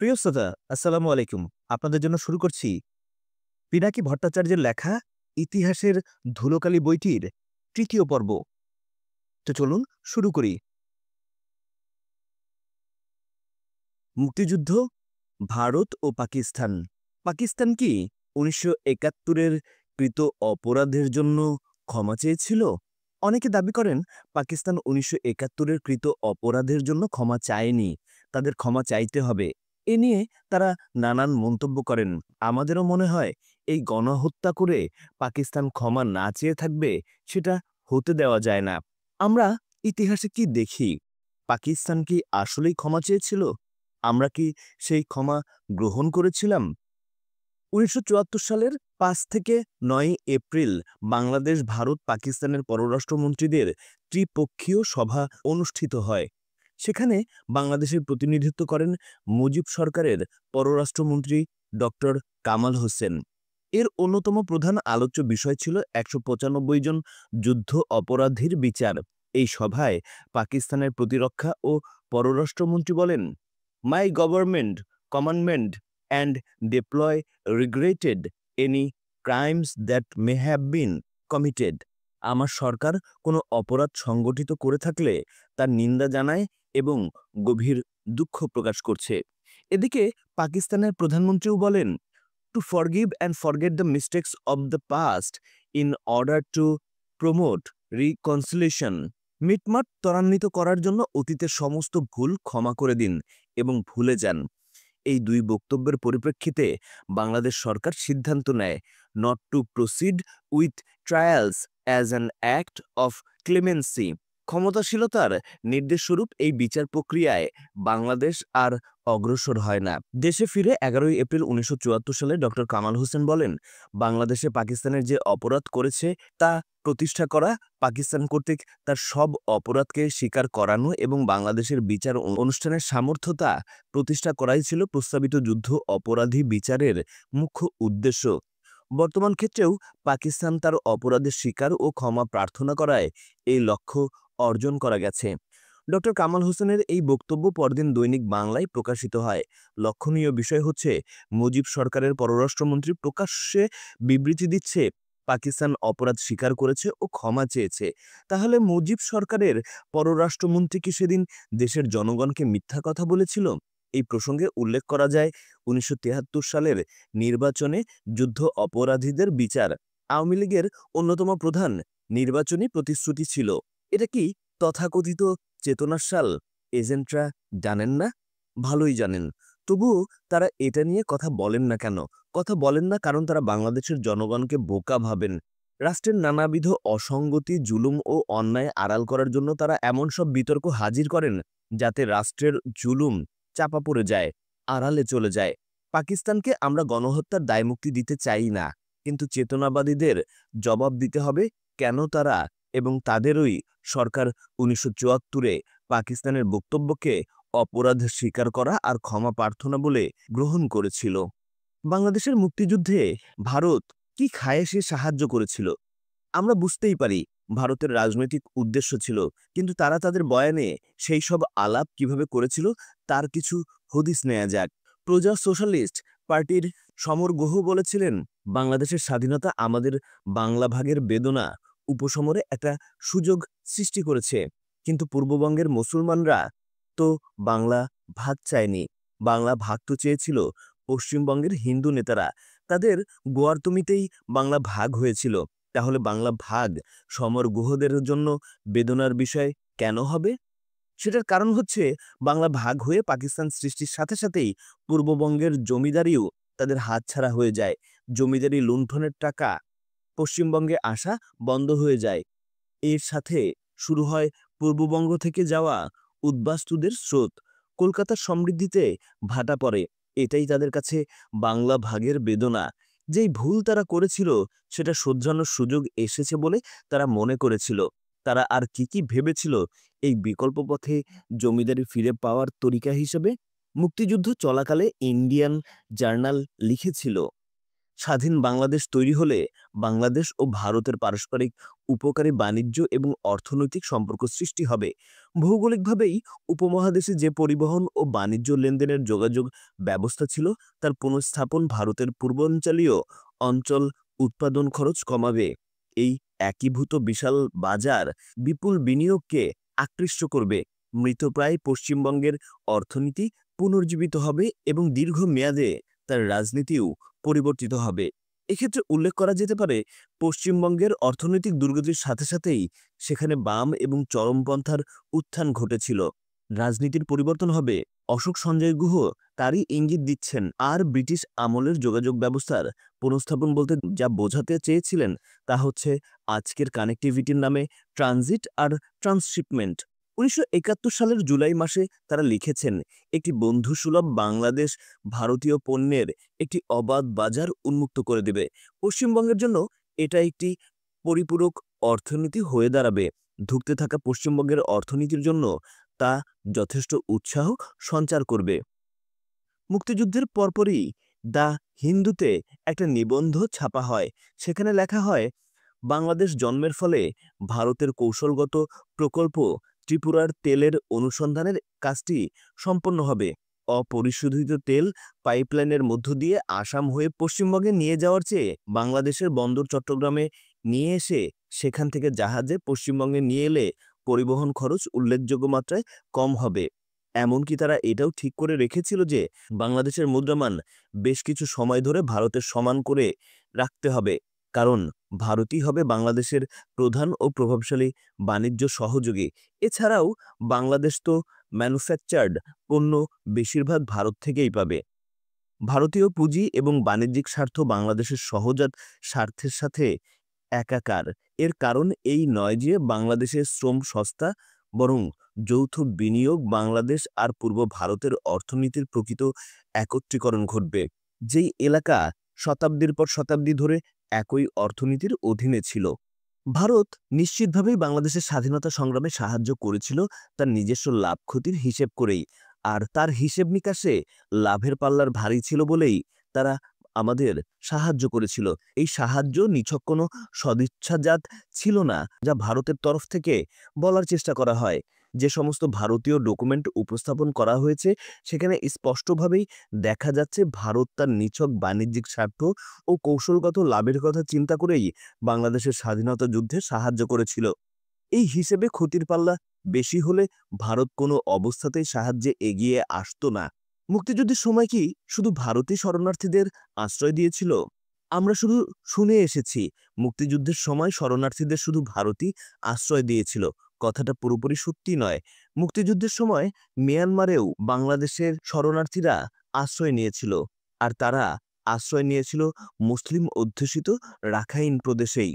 প্রিয় শ্রোতা, আসসালামু আলাইকুম। আপনাদের জন্য শুরু করছি পিনাকি ভট্টাচার্যের লেখা ইতিহাসের ধুলোকালি বইটির ৩য় পর্ব। তো চলুন শুরু করি। মুক্তিযুদ্ধ, ভারত ও পাকিস্তান। পাকিস্তান কি ১৯৭১-এর কৃত অপরাধের জন্য ক্ষমা চেয়েছিল? অনেকে দাবি করেন পাকিস্তান ১৯৭১-এর কৃত অপরাধের জন্য ক্ষমা চায়নি, তাদের ক্ষমা চাইতে হবে। এ নিয়ে তারা নানান মন্তব্য করেন। আমাদেরও মনে হয় এই গণহত্যা করে পাকিস্তান ক্ষমা না চেয়ে থাকবে, সেটা হতে দেওয়া যায় না। আমরা ইতিহাসে কি দেখি? পাকিস্তান কি আসলেই ক্ষমা চেয়েছিল? আমরা কি সেই ক্ষমা গ্রহণ করেছিলাম? ১৯৭৪ সালের ৫ থেকে ৯ এপ্রিল বাংলাদেশ, ভারত, পাকিস্তানের পররাষ্ট্রমন্ত্রীদের ত্রিপক্ষীয় সভা অনুষ্ঠিত হয়। সেখানে বাংলাদেশের প্রতিনিধিত্ব করেন মুজিব সরকারের পররাষ্ট্রমন্ত্রী ডক্টর কামাল হোসেন। এর অন্যতম প্রধান আলোচ্য বিষয় ছিল ১৯৫ জন যুদ্ধ অপরাধীর বিচার। এই সভায় পাকিস্তানের প্রতিরক্ষা ও পররাষ্ট্রমন্ত্রী বলেন, "মাই government commandment and deploy regretted any crimes that may have been committed." আমার সরকার কোনো অপরাধ সংগঠিত করে থাকলে তার নিন্দা জানায় এবং গভীর দুঃখ প্রকাশ করছে। এদিকে পাকিস্তানের প্রধানমন্ত্রীও বলেন, "To forgive and forget the mistakes of the past in order to promote reconciliation." মিটমাট ত্বরান্বিত করার জন্য অতীতের সমস্ত ভুল ক্ষমা করে দিন এবং ভুলে যান। এই দুই বক্তব্যের পরিপ্রেক্ষিতে বাংলাদেশ সরকার সিদ্ধান্ত নেয় not to proceed with trials as an act of clemency. ক্ষমতাশীলতার নির্দেশস্বরূপ এই বিচার প্রক্রিয়ায় বাংলাদেশ আর অগ্রসর হয় না। দেশে ফিরে ১১ এপ্রিল ১৯৭৪ সালে ডক্টর কামাল হোসেন বলেন, বাংলাদেশে পাকিস্তানের যে অপরাধ করেছে তা প্রতিষ্ঠা করা, পাকিস্তান কর্তৃক তার সব অপরাধকে স্বীকার করানো এবং বাংলাদেশের বিচার অনুষ্ঠানের সামর্থ্যতা প্রতিষ্ঠা করাই ছিল প্রস্তাবিত যুদ্ধ অপরাধী বিচারের মুখ্য উদ্দেশ্য। বর্তমান ক্ষেত্রেও পাকিস্তান তার অপরাধের স্বীকার ও ক্ষমা প্রার্থনা করায় এই লক্ষ্য অর্জন করা গেছে। ডক্টর কামাল হোসেনের এই বক্তব্য পরদিন দৈনিক বাংলায় প্রকাশিত হয়। লক্ষণীয় বিষয় হচ্ছে, মুজিব সরকারের পররাষ্ট্রমন্ত্রী প্রকাশ্যে বিবৃতি দিচ্ছে পাকিস্তান অপরাধ স্বীকার করেছে ও ক্ষমা চেয়েছে। তাহলে মুজিব সরকারের পররাষ্ট্রমন্ত্রী কি সেদিন দেশের জনগণকে মিথ্যা কথা বলেছিল? এই প্রসঙ্গে উল্লেখ করা যায় ১৯৭৩ সালের নির্বাচনে যুদ্ধ অপরাধীদের বিচার আওয়ামী লীগের অন্যতম প্রধান নির্বাচনী প্রতিশ্রুতি ছিল। এটা কি তথাকথিত চেতনার সাল? এজেন্টরা জানেন না? ভালোই জানেন। তবুও তারা এটা নিয়ে কথা বলেন না কেন? কথা বলেন না কারণ তারা বাংলাদেশের জনগণকে বোকা ভাবেন। রাষ্ট্রের নানাবিধ অসঙ্গতি, জুলুম ও অন্যায় আড়াল করার জন্য তারা এমন সব বিতর্ক হাজির করেন যাতে রাষ্ট্রের জুলুম চাপা পড়ে যায়, আড়ালে চলে যায়। পাকিস্তানকে আমরা গণহত্যার দায়মুক্তি দিতে চাই না, কিন্তু চেতনাবাদীদের জবাব দিতে হবে কেন তারা এবং তাদেরই সরকার ১৯৭৪-এ পাকিস্তানের বক্তব্যকে অপরাধ স্বীকার করা আর ক্ষমা প্রার্থনা বলে গ্রহণ করেছিল। বাংলাদেশের মুক্তিযুদ্ধে ভারত কি খায়েশে সাহায্য করেছিল? আমরা বুঝতেই পারি ভারতের রাজনৈতিক উদ্দেশ্য ছিল, কিন্তু তারা তাদের বয়ানে সেই সব আলাপ কিভাবে করেছিল তার কিছু হদিস নেয়া যাক। প্রজা সোশ্যালিস্ট পার্টির সমর গুহ বলেছিলেন, বাংলাদেশের স্বাধীনতা আমাদের বাংলা ভাগের বেদনা উপশমরে একটা সুযোগ সৃষ্টি করেছে, কিন্তু পূর্ববঙ্গের মুসলমানরা তো বাংলা ভাগ চায়নি। বাংলা ভাগ তো চেয়েছিল পশ্চিমবঙ্গের হিন্দু নেতারা। তাদের গোয়ার্তমিতেই বাংলা ভাগ হয়েছিল। তাহলে বাংলা ভাগ সমর গুহদের জন্য বেদনার বিষয় কেন হবে? সেটার কারণ হচ্ছে, বাংলা ভাগ হয়ে পাকিস্তান সৃষ্টির সাথে সাথেই পূর্ববঙ্গের জমিদারিও তাদের হাতছাড়া হয়ে যায়। জমিদারি লুণ্ঠনের টাকা পশ্চিমবঙ্গে আসা বন্ধ হয়ে যায়। এর সাথে শুরু হয় পূর্ববঙ্গ থেকে যাওয়া উদ্বাস্তুদের স্রোত। কলকাতার সমৃদ্ধিতে ভাটা পড়ে। এটাই তাদের কাছে বাংলা ভাগের বেদনা। যেই ভুল তারা করেছিল সেটা শোধরানোর সুযোগ এসেছে বলে তারা মনে করেছিল। তারা আর কি ভেবেছিল এই বিকল্প পথে জমিদারি ফিরে পাওয়ার তরিকা হিসেবে? মুক্তিযুদ্ধ চলাকালে ইন্ডিয়ান জার্নাল লিখেছিল, স্বাধীন বাংলাদেশ তৈরি হলে বাংলাদেশ ও ভারতের পারস্পরিক উপকারী বাণিজ্য এবং অর্থনৈতিক সম্পর্ক সৃষ্টি হবে। ভৌগোলিকভাবেই উপমহাদেশে যে পরিবহন ও বাণিজ্য লেনদেনের যোগাযোগ ব্যবস্থা ছিল তার পুনঃস্থাপন ভারতের পূর্বাঞ্চলীয় অঞ্চল উৎপাদন খরচ কমাবে। এই একীভূত বিশাল বাজার বিপুল বিনিয়োগকে আকৃষ্ট করবে। মৃতপ্রায় পশ্চিমবঙ্গের অর্থনীতি পুনর্জীবিত হবে এবং দীর্ঘমেয়াদে তার রাজনীতিও পরিবর্তিত হবে। এক্ষেত্রে উল্লেখ করা যেতে পারে, পশ্চিমবঙ্গের অর্থনৈতিক দুর্গতির সাথে সাথেই সেখানে বাম এবং চরমপন্থার উত্থান ঘটেছিল। রাজনীতির পরিবর্তন হবে। অশোক সঞ্জয় গুহ তারই ইঙ্গিত দিচ্ছেন। আর ব্রিটিশ আমলের যোগাযোগ ব্যবস্থার পুনঃস্থাপন বলতে যা বোঝাতে চেয়েছিলেন তা হচ্ছে আজকের কানেক্টিভিটির নামে ট্রানজিট আর ট্রান্সশিপমেন্ট। ১৯৭১ সালের জুলাই মাসে তারা লিখেছেন, একটি বন্ধুসুলভ বাংলাদেশ ভারতীয় পণ্যের একটি অবাধ বাজার উন্মুক্ত করে দেবে। পশ্চিমবঙ্গের জন্য এটা একটি পরিপূরক অর্থনীতি হয়ে দাঁড়াবে। ধুঁকতে থাকা পশ্চিমবঙ্গের অর্থনীতির জন্য তা যথেষ্ট উৎসাহ সঞ্চার করবে। মুক্তিযুদ্ধের পরপরই দ্য হিন্দুতে একটা নিবন্ধ ছাপা হয়। সেখানে লেখা হয়, বাংলাদেশ জন্মের ফলে ভারতের কৌশলগত প্রকল্প ত্রিপুরার তেলের অনুসন্ধানের কাজটি সম্পন্ন হবে। অপরিশোধিত তেল পাইপলাইনের মধ্য দিয়ে আসাম হয়ে পশ্চিমবঙ্গে নিয়ে যাওয়ার চেয়ে বাংলাদেশের বন্দর চট্টগ্রামে নিয়ে এসে সেখান থেকে জাহাজে পশ্চিমবঙ্গে নিয়ে এলে পরিবহন খরচ উল্লেখযোগ্য মাত্রায় কম হবে। এমনকি তারা এটাও ঠিক করে রেখেছিল যে বাংলাদেশের মুদ্রামান বেশ কিছু সময় ধরে ভারতের সমান করে রাখতে হবে, কারণ ভারতই হবে বাংলাদেশের প্রধান ও প্রভাবশালী বাণিজ্য সহযোগী। এছাড়াও বাংলাদেশ তো ম্যানুফ্যাকচার্ড পণ্য বেশিরভাগ ভারত থেকেই পাবে। ভারতীয় পুঁজি এবং বাণিজ্যিক স্বার্থ বাংলাদেশের সহজাত স্বার্থের সাথে একাকার। এর কারণ এই নয় যে বাংলাদেশের শ্রম সস্তা, বরং যৌথ বিনিয়োগ বাংলাদেশ আর পূর্ব ভারতের অর্থনীতির প্রকৃত একত্রীকরণ ঘটবে। যেই এলাকা শতাব্দীর পর শতাব্দী ধরে একই অর্থনীতির অধীনে ছিল। ভারত নিশ্চিতভাবেই বাংলাদেশের স্বাধীনতা সংগ্রামে সাহায্য করেছিল তার নিজস্ব লাভ ক্ষতির হিসেব করেই, আর তার হিসেব নিকাশে লাভের পাল্লার ভারী ছিল বলেই তারা আমাদের সাহায্য করেছিল। এই সাহায্য নিছক কোনো সদিচ্ছাজাত ছিল না, যা ভারতের তরফ থেকে বলার চেষ্টা করা হয়। যে সমস্ত ভারতীয় ডকুমেন্ট উপস্থাপন করা হয়েছে সেখানে স্পষ্টভাবেই দেখা যাচ্ছে ভারত তার নিছক বাণিজ্যিক স্বার্থ ও কৌশলগত লাভের কথা চিন্তা করেই বাংলাদেশের স্বাধীনতা যুদ্ধে সাহায্য করেছিল। এই হিসেবে ক্ষতির পাল্লা বেশি হলে ভারত কোনো অবস্থাতেই সাহায্যে এগিয়ে আসতো না। মুক্তিযুদ্ধের সময় কি শুধু ভারতই শরণার্থীদের আশ্রয় দিয়েছিল? আমরা শুধু শুনে এসেছি মুক্তিযুদ্ধের সময় শরণার্থীদের শুধু ভারতই আশ্রয় দিয়েছিল। কথাটা পুরোপুরি সত্যি নয়। মুক্তিযুদ্ধের সময় মিয়ানমারেও বাংলাদেশের শরণার্থীরা আশ্রয় নিয়েছিল, আর তারা আশ্রয় নিয়েছিল মুসলিম অধ্যুষিত রাখাইন প্রদেশেই।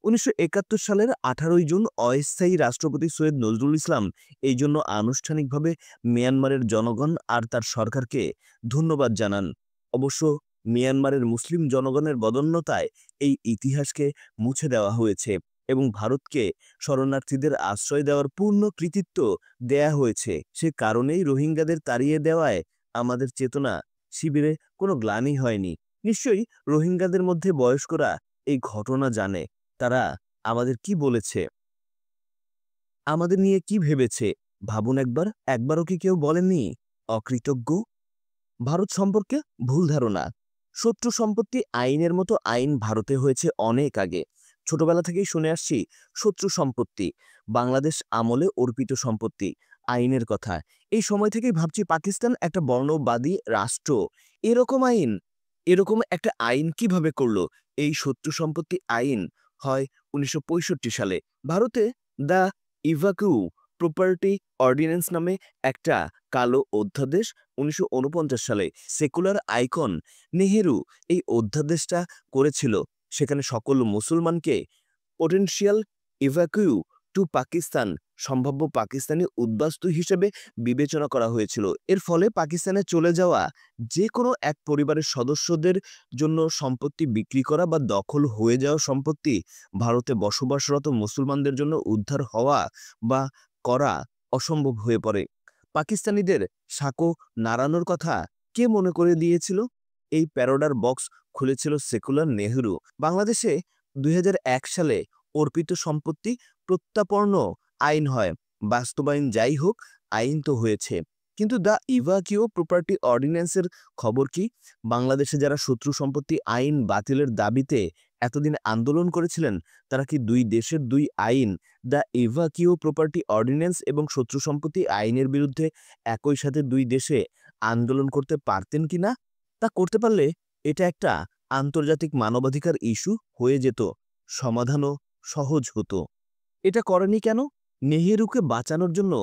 ১৯৭১ সালের ১৮ জুন অস্থায়ী রাষ্ট্রপতি সৈয়দ নজরুল ইসলাম এই জন্য আনুষ্ঠানিকভাবে মিয়ানমারের জনগণ আর তার সরকারকে ধন্যবাদ জানান। অবশ্য মিয়ানমারের মুসলিম জনগণের বদান্যতায় এই ইতিহাসকে মুছে দেওয়া হয়েছে এবং ভারতকে শরণার্থীদের আশ্রয় দেওয়ার পূর্ণ কৃতিত্ব দেয়া হয়েছে। সে কারণেই রোহিঙ্গাদের তাড়িয়ে দেওয়ায় আমাদের চেতনা শিবিরে কোনো গ্লানি হয়নি। নিশ্চয়ই রোহিঙ্গাদের মধ্যে বয়স্করা এই ঘটনা জানে। তারা আমাদের কি বলেছে, আমাদের নিয়ে কি ভেবেছে ভাবুন একবার। একবারও কি কেউ বলেননি অকৃতজ্ঞ? ভারত সম্পর্কে ভুল ধারণা। শত্রু সম্পত্তি আইনের মতো আইন ভারতে হয়েছে অনেক আগে। ছোটবেলা থেকেই শুনে আসছি শত্রু সম্পত্তি, বাংলাদেশ আমলে অর্পিত সম্পত্তি, আইনের কথা। এই সময় থেকেই ভাবছি পাকিস্তান একটা বর্ণবাদী রাষ্ট্র। এরকম একটা আইন কিভাবে করলো? এই শত্রু সম্পত্তি আইন হয় ১৯৬৫ সালে। ভারতে দ্য ইভাকুউ প্রপার্টি অর্ডিন্যান্স নামে একটা কালো অধ্যাদেশ ১৯৪৯ সালে। সেকুলার আইকন নেহেরু এই অধ্যাদেশটা করেছিল। সেখানে সকল মুসলমানকে পোটেনশিয়াল ইভাকুউ টু পাকিস্তান, সম্ভাব্য পাকিস্তানি উদ্বাস্তু হিসেবে বিবেচনা করা হয়েছিল। এর ফলে পাকিস্তানে চলে যাওয়া যে কোনো এক পরিবারের সদস্যদের জন্য সম্পত্তি বিক্রি করা বা দখল হয়ে যাওয়া সম্পত্তি ভারতে বসবাসরত মুসলমানদের জন্য উদ্ধার হওয়া বা করা অসম্ভব হয়ে পড়ে। পাকিস্তানিদের সাঁকো নাড়ানোর কথা কে মনে করে দিয়েছিল? এই প্যারোডার বক্স খুলেছিল সেকুলার নেহরু। বাংলাদেশে ২০০১ সালে অর্পিত সম্পত্তি প্রত্যাপর্ণ আইন হয়। বাস্তবায়ন যাই হোক, আইন তো হয়েছে। কিন্তু দ্য ইভাকিউ প্রপার্টি অর্ডিন্যান্সের খবর কি? বাংলাদেশে যারা শত্রু সম্পত্তি আইন বাতিলের দাবিতে এতদিন আন্দোলন করেছিলেন, তারা কি দুই দেশের দুই আইন, দ্য ইভাকিউ প্রপার্টি অর্ডিন্যান্স এবং শত্রু সম্পত্তি আইনের বিরুদ্ধে একই সাথে দুই দেশে আন্দোলন করতে পারতেন কিনা? তা করতে পারলে এটা একটা আন্তর্জাতিক মানবাধিকার ইস্যু হয়ে যেত, সমাধানও সহজ হতো। এটা করেনি কেন? নেহেরুকে বাঁচানোর জন্য?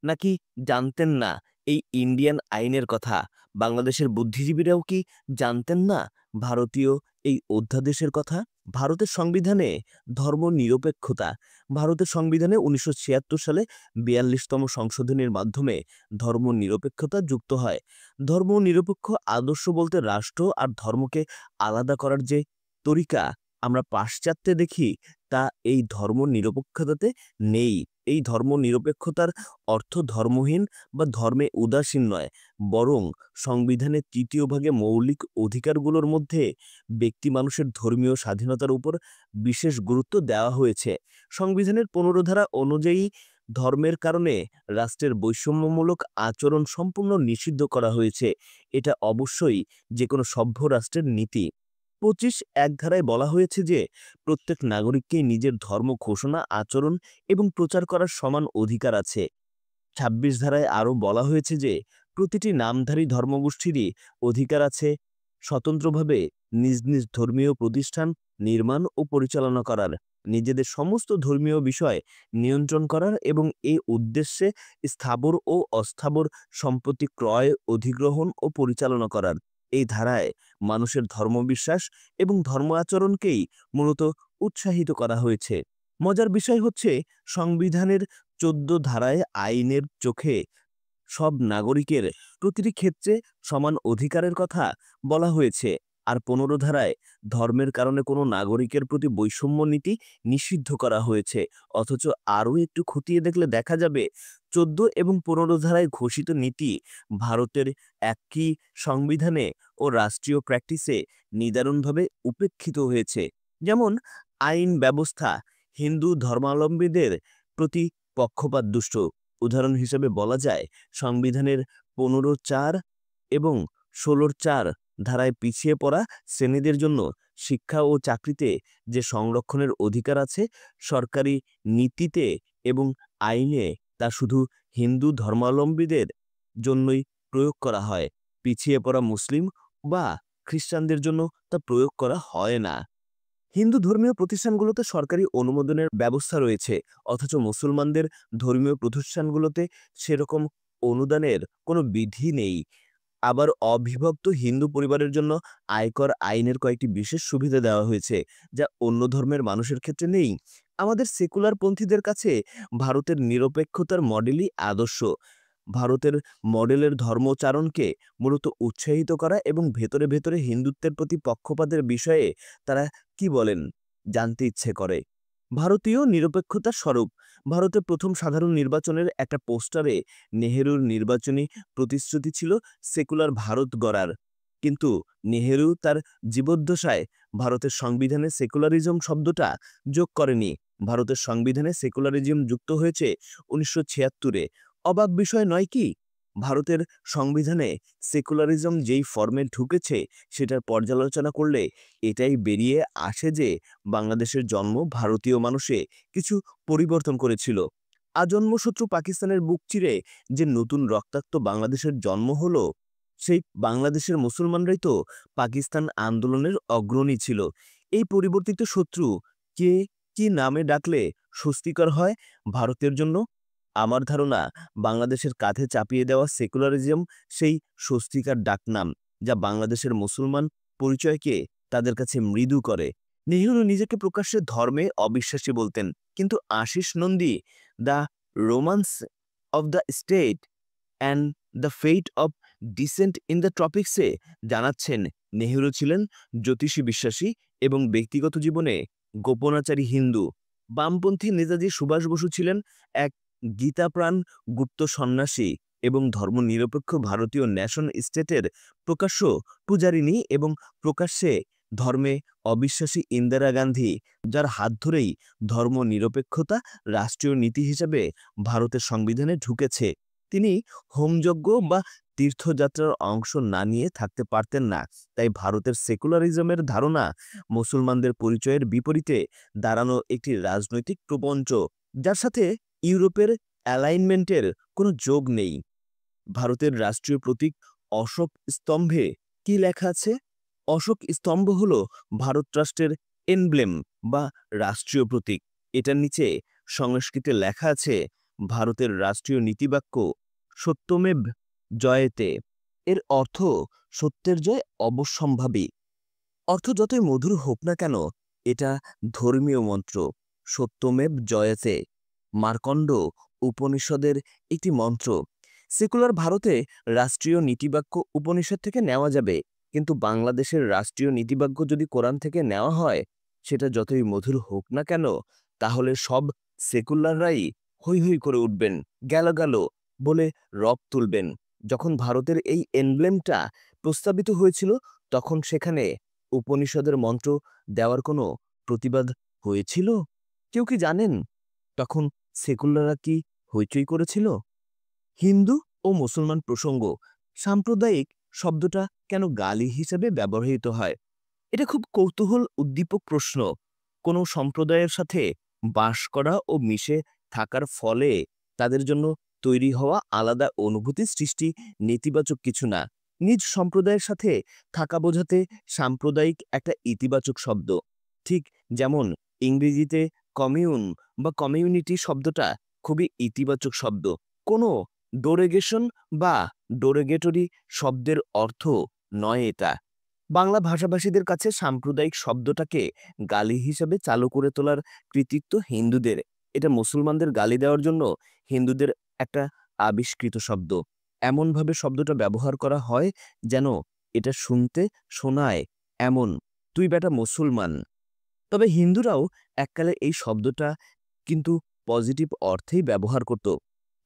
নাকি জানতেন না এই ইন্ডিয়ান আইনের কথা? বাংলাদেশের বুদ্ধিজীবীরাও কি জানতেন না ভারতীয় এই অধ্যাদেশের কথা? ভারতের সংবিধানে ধর্ম নিরপেক্ষতা, ভারতের সংবিধানে ১৯৭৬ সালে ৪২তম সংশোধনীর মাধ্যমে ধর্ম নিরপেক্ষতা যুক্ত হয়। ধর্ম নিরপেক্ষ আদর্শ বলতে রাষ্ট্র আর ধর্মকে আলাদা করার যে তরিকা আমরা পাশ্চাত্যে দেখি, তা এই ধর্ম নিরপেক্ষতাতে নেই। এই ধর্ম নিরপেক্ষতার অর্থ ধর্মহীন বা ধর্মে উদাসীন নয়, বরং সংবিধানের ৩য় ভাগে মৌলিক অধিকারগুলোর মধ্যে ব্যক্তি মানুষের ধর্মীয় স্বাধীনতার উপর বিশেষ গুরুত্ব দেওয়া হয়েছে। সংবিধানের ১৫ ধারা অনুযায়ী ধর্মের কারণে রাষ্ট্রের বৈষম্যমূলক আচরণ সম্পূর্ণ নিষিদ্ধ করা হয়েছে। এটা অবশ্যই যে কোনো সভ্য রাষ্ট্রের নীতি। ২৫(১) ধারায় বলা হয়েছে যে প্রত্যেক নাগরিককেই নিজের ধর্ম ঘোষণা, আচরণ এবং প্রচার করার সমান অধিকার আছে। ২৬ ধারায় আরও বলা হয়েছে যে প্রতিটি নামধারী ধর্মগোষ্ঠীরই অধিকার আছে স্বতন্ত্রভাবে নিজ নিজ ধর্মীয় প্রতিষ্ঠান নির্মাণ ও পরিচালনা করার, নিজেদের সমস্ত ধর্মীয় বিষয় নিয়ন্ত্রণ করার এবং এই উদ্দেশ্যে স্থাবর ও অস্থাবর সম্পত্তি ক্রয়, অধিগ্রহণ ও পরিচালনা করার। এই ধারায় মানুষের ধর্মবিশ্বাস এবং ধর্ম আচরণকেই মূলত উৎসাহিত করা হয়েছে। মজার বিষয় হচ্ছে, সংবিধানের ১৪ ধারায় আইনের চোখে সব নাগরিকের প্রতিটি ক্ষেত্রে সমান অধিকারের কথা বলা হয়েছে, আর ১৫ ধারায় ধর্মের কারণে কোনো নাগরিকের প্রতি বৈষম্য নীতি নিষিদ্ধ করা হয়েছে। অথচ আরও একটু খতিয়ে দেখলে দেখা যাবে ১৪ এবং ১৫ ধারায় ঘোষিত নীতি ভারতের একই সংবিধানে ও রাষ্ট্রীয় প্র্যাকটিসে নিদারুণভাবে উপেক্ষিত হয়েছে। যেমন আইন ব্যবস্থা হিন্দু ধর্মাবলম্বীদের প্রতি পক্ষপাতদুষ্ট। উদাহরণ হিসেবে বলা যায়, সংবিধানের ১৫(৪) এবং ১৬(৪) ধারায় পিছিয়ে পড়া শ্রেণীদের জন্য শিক্ষা ও চাকরিতে যে সংরক্ষণের অধিকার আছে, সরকারি নীতিতে এবং আইনে তা শুধু হিন্দু ধর্মাবলম্বীদের জন্যই প্রয়োগ করা হয়। পিছিয়ে পড়া মুসলিম বা খ্রিস্টানদের জন্য তা প্রয়োগ করা হয় না। হিন্দু ধর্মীয় প্রতিষ্ঠানগুলোতে সরকারি অনুমোদনের ব্যবস্থা রয়েছে, অথচ মুসলমানদের ধর্মীয় প্রতিষ্ঠানগুলোতে সেরকম অনুদানের কোনো বিধি নেই। আবার অবিভক্ত হিন্দু পরিবারের জন্য আয়কর আইনের কয়েকটি বিশেষ সুবিধা দেওয়া হয়েছে, যা অন্য ধর্মের মানুষের ক্ষেত্রে নেই। আমাদের সেকুলার পন্থীদের কাছে ভারতের নিরপেক্ষতার মডেলই আদর্শ। ভারতের মডেলের ধর্মচারণকে মূলত উৎসাহিত করা এবং ভেতরে ভেতরে হিন্দুত্বের প্রতি পক্ষপাতের বিষয়ে তারা কি বলেন জানতে ইচ্ছে করে। ভারতীয় নিরপেক্ষতার স্বরূপ ভারতের প্রথম সাধারণ নির্বাচনের একটা পোস্টারে নেহেরুর নির্বাচনী প্রতিশ্রুতি ছিল সেকুলার ভারত গড়ার। কিন্তু নেহেরু তার জীবদ্দশায় ভারতের সংবিধানে সেকুলারিজম শব্দটা যোগ করেনি। ভারতের সংবিধানে সেকুলারিজম যুক্ত হয়েছে ১৯৭৬-এ। অবাক বিষয় নয় কি? ভারতের সংবিধানে সেকুলারিজম যেই ফর্মে ঢুকেছে, সেটার পর্যালোচনা করলে এটাই বেরিয়ে আসে যে বাংলাদেশের জন্ম ভারতীয় মানুষে কিছু পরিবর্তন করেছিল। আজন্মশত্রু পাকিস্তানের বুক চিরে যে নতুন রক্তাক্ত বাংলাদেশের জন্ম হলো, সেই বাংলাদেশের মুসলমানরাই তো পাকিস্তান আন্দোলনের অগ্রণী ছিল। এই পরিবর্তিত শত্রু কে কি নামে ডাকলে স্বস্তিকর হয় ভারতের জন্য? আমার ধারণা, বাংলাদেশের কাঁধে চাপিয়ে দেওয়া সেকুলারিজম সেই স্বস্তিকার ডাকনাম, যা বাংলাদেশের মুসলমান পরিচয়কে তাদের কাছে মৃদু করে। নেহরু নিজেকে প্রকাশ্যে ধর্মে অবিশ্বাসী বলতেন, কিন্তু Ashis Nandy the romance of the state and the fate of dissent in দ্য ট্রপিক্সে জানাচ্ছেন নেহরু ছিলেন জ্যোতিষী বিশ্বাসী এবং ব্যক্তিগত জীবনে গোপনাচারী হিন্দু। বামপন্থী নেতাজি সুভাষ বসু ছিলেন এক গীতাপ্রাণ গুপ্ত সন্ন্যাসী এবং ধর্মনিরপেক্ষ ভারতীয় ন্যাশন স্টেটের প্রকাশ্য পূজারিণী এবং প্রকাশ্যে ধর্মে অবিশ্বাসী ইন্দিরা গান্ধী, যার হাত ধরেই ধর্মনিরপেক্ষতা রাষ্ট্রীয় নীতি হিসেবে ভারতের সংবিধানে ঢুকেছে। তিনি হোমযজ্ঞ বা তীর্থযাত্রার অংশ না নিয়ে থাকতে পারতেন না। তাই ভারতের সেকুলারিজমের ধারণা মুসলমানদের পরিচয়ের বিপরীতে দাঁড়ানো একটি রাজনৈতিক প্রপঞ্চ, যার সাথে ইউরোপের অ্যালাইনমেন্টের কোনো যোগ নেই। ভারতের রাষ্ট্রীয় প্রতীক অশোক স্তম্ভে কি লেখা আছে? অশোক স্তম্ভ হল ভারত রাষ্ট্রের এনব্লেম বা রাষ্ট্রীয় প্রতীক। এটার নিচে সংস্কৃতে লেখা আছে ভারতের রাষ্ট্রীয় নীতিবাক্য সত্যমেব জয়তে। এর অর্থ সত্যের জয় অবশ্যম্ভাবী। অর্থ যতই মধুর হোক না কেন, এটা ধর্মীয় মন্ত্র। সত্যমেব জয়তে মার্কণ্ড উপনিষদের একটি মন্ত্র। সেকুলার ভারতে রাষ্ট্রীয় নীতিবাক্য উপনিষদ থেকে নেওয়া যাবে, কিন্তু বাংলাদেশের রাষ্ট্রীয় নীতিবাক্য যদি কোরআন থেকে নেওয়া হয়, সেটা যতই মধুর হোক না কেন, তাহলে সব সেকুলাররাই হৈ হৈ করে উঠবেন, গেল গেল বলে রব তুলবেন। যখন ভারতের এই এনব্লেমটা প্রস্তাবিত হয়েছিল, তখন সেখানে উপনিষদের মন্ত্র দেওয়ার কোনো প্রতিবাদ হয়েছিল? কেউ কি জানেন তখন সেকুলাররা কি হইচই করেছিল? হিন্দু ও মুসলমান প্রসঙ্গ, সাম্প্রদায়িক শব্দটা কেন গালি হিসেবে ব্যবহৃত হয়? এটা খুব কৌতূহল উদ্দীপক প্রশ্ন। কোনো সম্প্রদায়ের সাথে বাস করা ও মিশে থাকার ফলে তাদের জন্য তৈরি হওয়া আলাদা অনুভূতি সৃষ্টি নেতিবাচক কিছু না। নিজ সম্প্রদায়ের সাথে থাকা বোঝাতে সাম্প্রদায়িক একটা ইতিবাচক শব্দ। ঠিক যেমন ইংরেজিতে কমিউন বা কমিউনিটি শব্দটা খুবই ইতিবাচক শব্দ। কোনো ডোরেগেশন বা ডোরেগেটরি শব্দের অর্থ নয় এটা। বাংলা ভাষাভাষীদের কাছে সাম্প্রদায়িক শব্দটাকে গালি হিসাবে চালু করে তোলার কৃতিত্ব হিন্দুদের। এটা মুসলমানদের গালি দেওয়ার জন্য হিন্দুদের একটা আবিষ্কৃত শব্দ। এমনভাবে শব্দটা ব্যবহার করা হয় যেন এটা শুনতে শোনায় এমন, তুই বেটা মুসলমান। তবে হিন্দুরাও এককালে এই শব্দটা কিন্তু পজিটিভ অর্থেই ব্যবহার করত।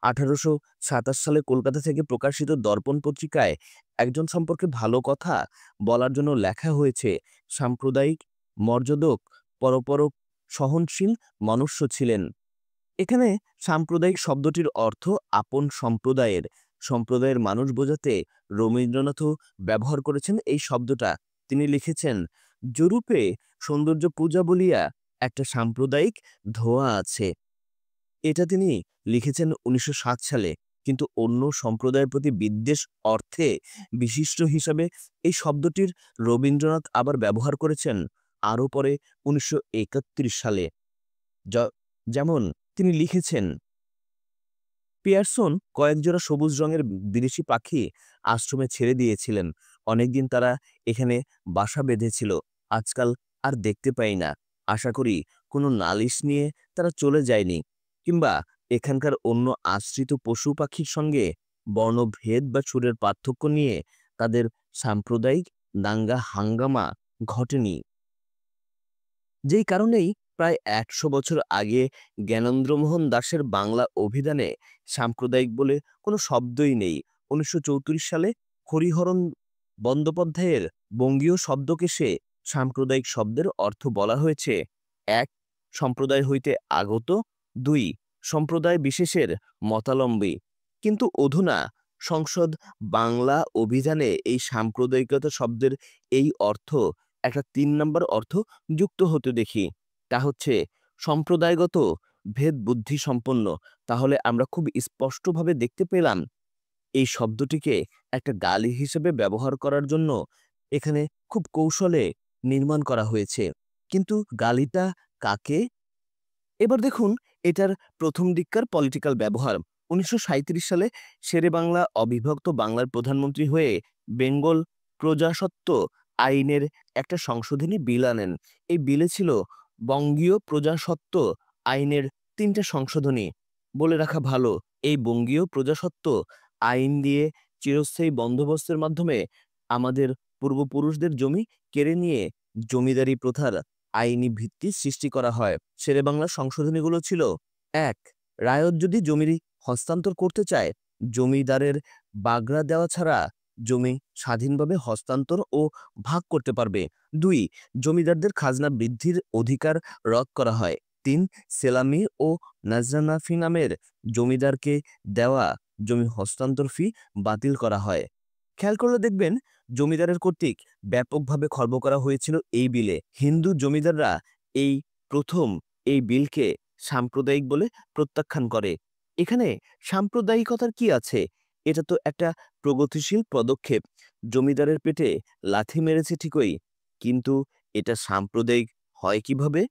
1827 সালে কলকাতা থেকে প্রকাশিত দর্পণ পত্রিকায় একজন সম্পর্কে ভালো কথা বলার জন্য লেখা হয়েছে, সাম্প্রদায়িক মর্যাদক পরপরক সহনশীল মনুষ্য ছিলেন। এখানে সাম্প্রদায়িক শব্দটির অর্থ আপন সম্প্রদায়ের। সম্প্রদায়ের মানুষ বোঝাতে রবীন্দ্রনাথও ব্যবহার করেছেন এই শব্দটা। তিনি লিখেছেন, জরূপে সৌন্দর্য পূজা বলিয়া একটা সাম্প্রদায়িক ধোঁয়া আছে। এটা তিনি লিখেছেন 1907 সালে। কিন্তু অন্য সম্প্রদায়ের প্রতি বিদ্বেষ অর্থে বিশিষ্ট হিসাবে এই শব্দটির রবীন্দ্রনাথ আবার ব্যবহার করেছেন আরও পরে 1931 সালে। যেমন তিনি লিখেছেন, পিয়ারসন কয়েকজোড়া সবুজ রঙের বিদেশি পাখি আশ্রমে ছেড়ে দিয়েছিলেন। অনেকদিন তারা এখানে বাসা বেঁধেছিল, আজকাল আর দেখতে পাই না। আশা করি কোনো নালিশ নিয়ে তারা চলে যায়নি, কিংবা এখানকার অন্য আশ্রিত পশু পাখির সঙ্গে বর্ণভেদ বা সুরের পার্থক্য নিয়ে তাদের সাম্প্রদায়িক দাঙ্গা হাঙ্গামা ঘটেনি। যেই কারণেই প্রায় 100 বছর আগে জ্ঞানেন্দ্রমোহন দাশের বাংলা অভিধানে সাম্প্রদায়িক বলে কোনো শব্দই নেই। 1934 সালে হরিহরণ বন্দ্যোপাধ্যায়ের বঙ্গীয় শব্দকেশে সাম্প্রদায়িক শব্দের অর্থ বলা হয়েছে, 1 সম্প্রদায় হইতে আগত, 2 সম্প্রদায় বিশেষের মতালম্বী। কিন্তু অধুনা সংসদ বাংলা অভিধানে এই সাম্প্রদায়িকতা শব্দের এই অর্থ একটা 3 নম্বর অর্থ যুক্ত হতে দেখি, তা হচ্ছে সম্প্রদায়গত ভেদ বুদ্ধি সম্পন্ন। তাহলে আমরা খুব স্পষ্টভাবে দেখতে পেলাম এই শব্দটিকে একটা গালি হিসেবে ব্যবহার করার জন্য এখানে খুব কৌশলে নির্মাণ করা হয়েছে। কিন্তু গালিটা কাকে? এবার দেখুন এটার প্রথম দিককার পলিটিক্যাল ব্যবহার। 1937 সালে শেরেবাংলা অবিভক্ত বাংলার প্রধানমন্ত্রী হয়ে বেঙ্গল প্রজাস্বত্ব আইনের একটা সংশোধনী বিল আনেন। এই বিলে ছিল বঙ্গীয় প্রজাস্বত্ব আইনের 3টে সংশোধনী। বলে রাখা ভালো, এই বঙ্গীয় প্রজাস্বত্ব আইন দিয়ে চিরস্থায়ী বন্দোবস্তের মাধ্যমে আমাদের পূর্বপুরুষদের জমি কেড়ে নিয়ে জমিদারি প্রথার আইনি ভিত্তি সৃষ্টি করা হয়। শেরেবাংলার সংশোধনীগুলো ছিল, 1 রায়ত যদি জমির হস্তান্তর করতে চায় জমিদারের বাগড়া দেওয়া ছাড়া জমি স্বাধীনভাবে হস্তান্তর ও ভাগ করতে পারবে। ২. জমিদারদের খাজনা বৃদ্ধির অধিকার রদ করা হয়। ৩. সেলামি ও নাজরানা নামের জমিদারকে দেওয়া জমি হস্তান্তর ফি বাতিল করা হয়। খেয়াল করলে দেখবেন জমিদারের কর্তৃক ব্যাপকভাবে খর্ব করা হয়েছিল এই বিলে। হিন্দু জমিদাররা এই প্রথম এই বিলকে সাম্প্রদায়িক বলে প্রত্যাখ্যান করে। এখানে সাম্প্রদায়িকতার কি আছে? এটা তো একটা প্রগতিশীল পদক্ষেপ। জমিদারের পেটে লাথি মেরেছে ঠিকই, কিন্তু এটা সাম্প্রদায়িক হয় কিভাবে?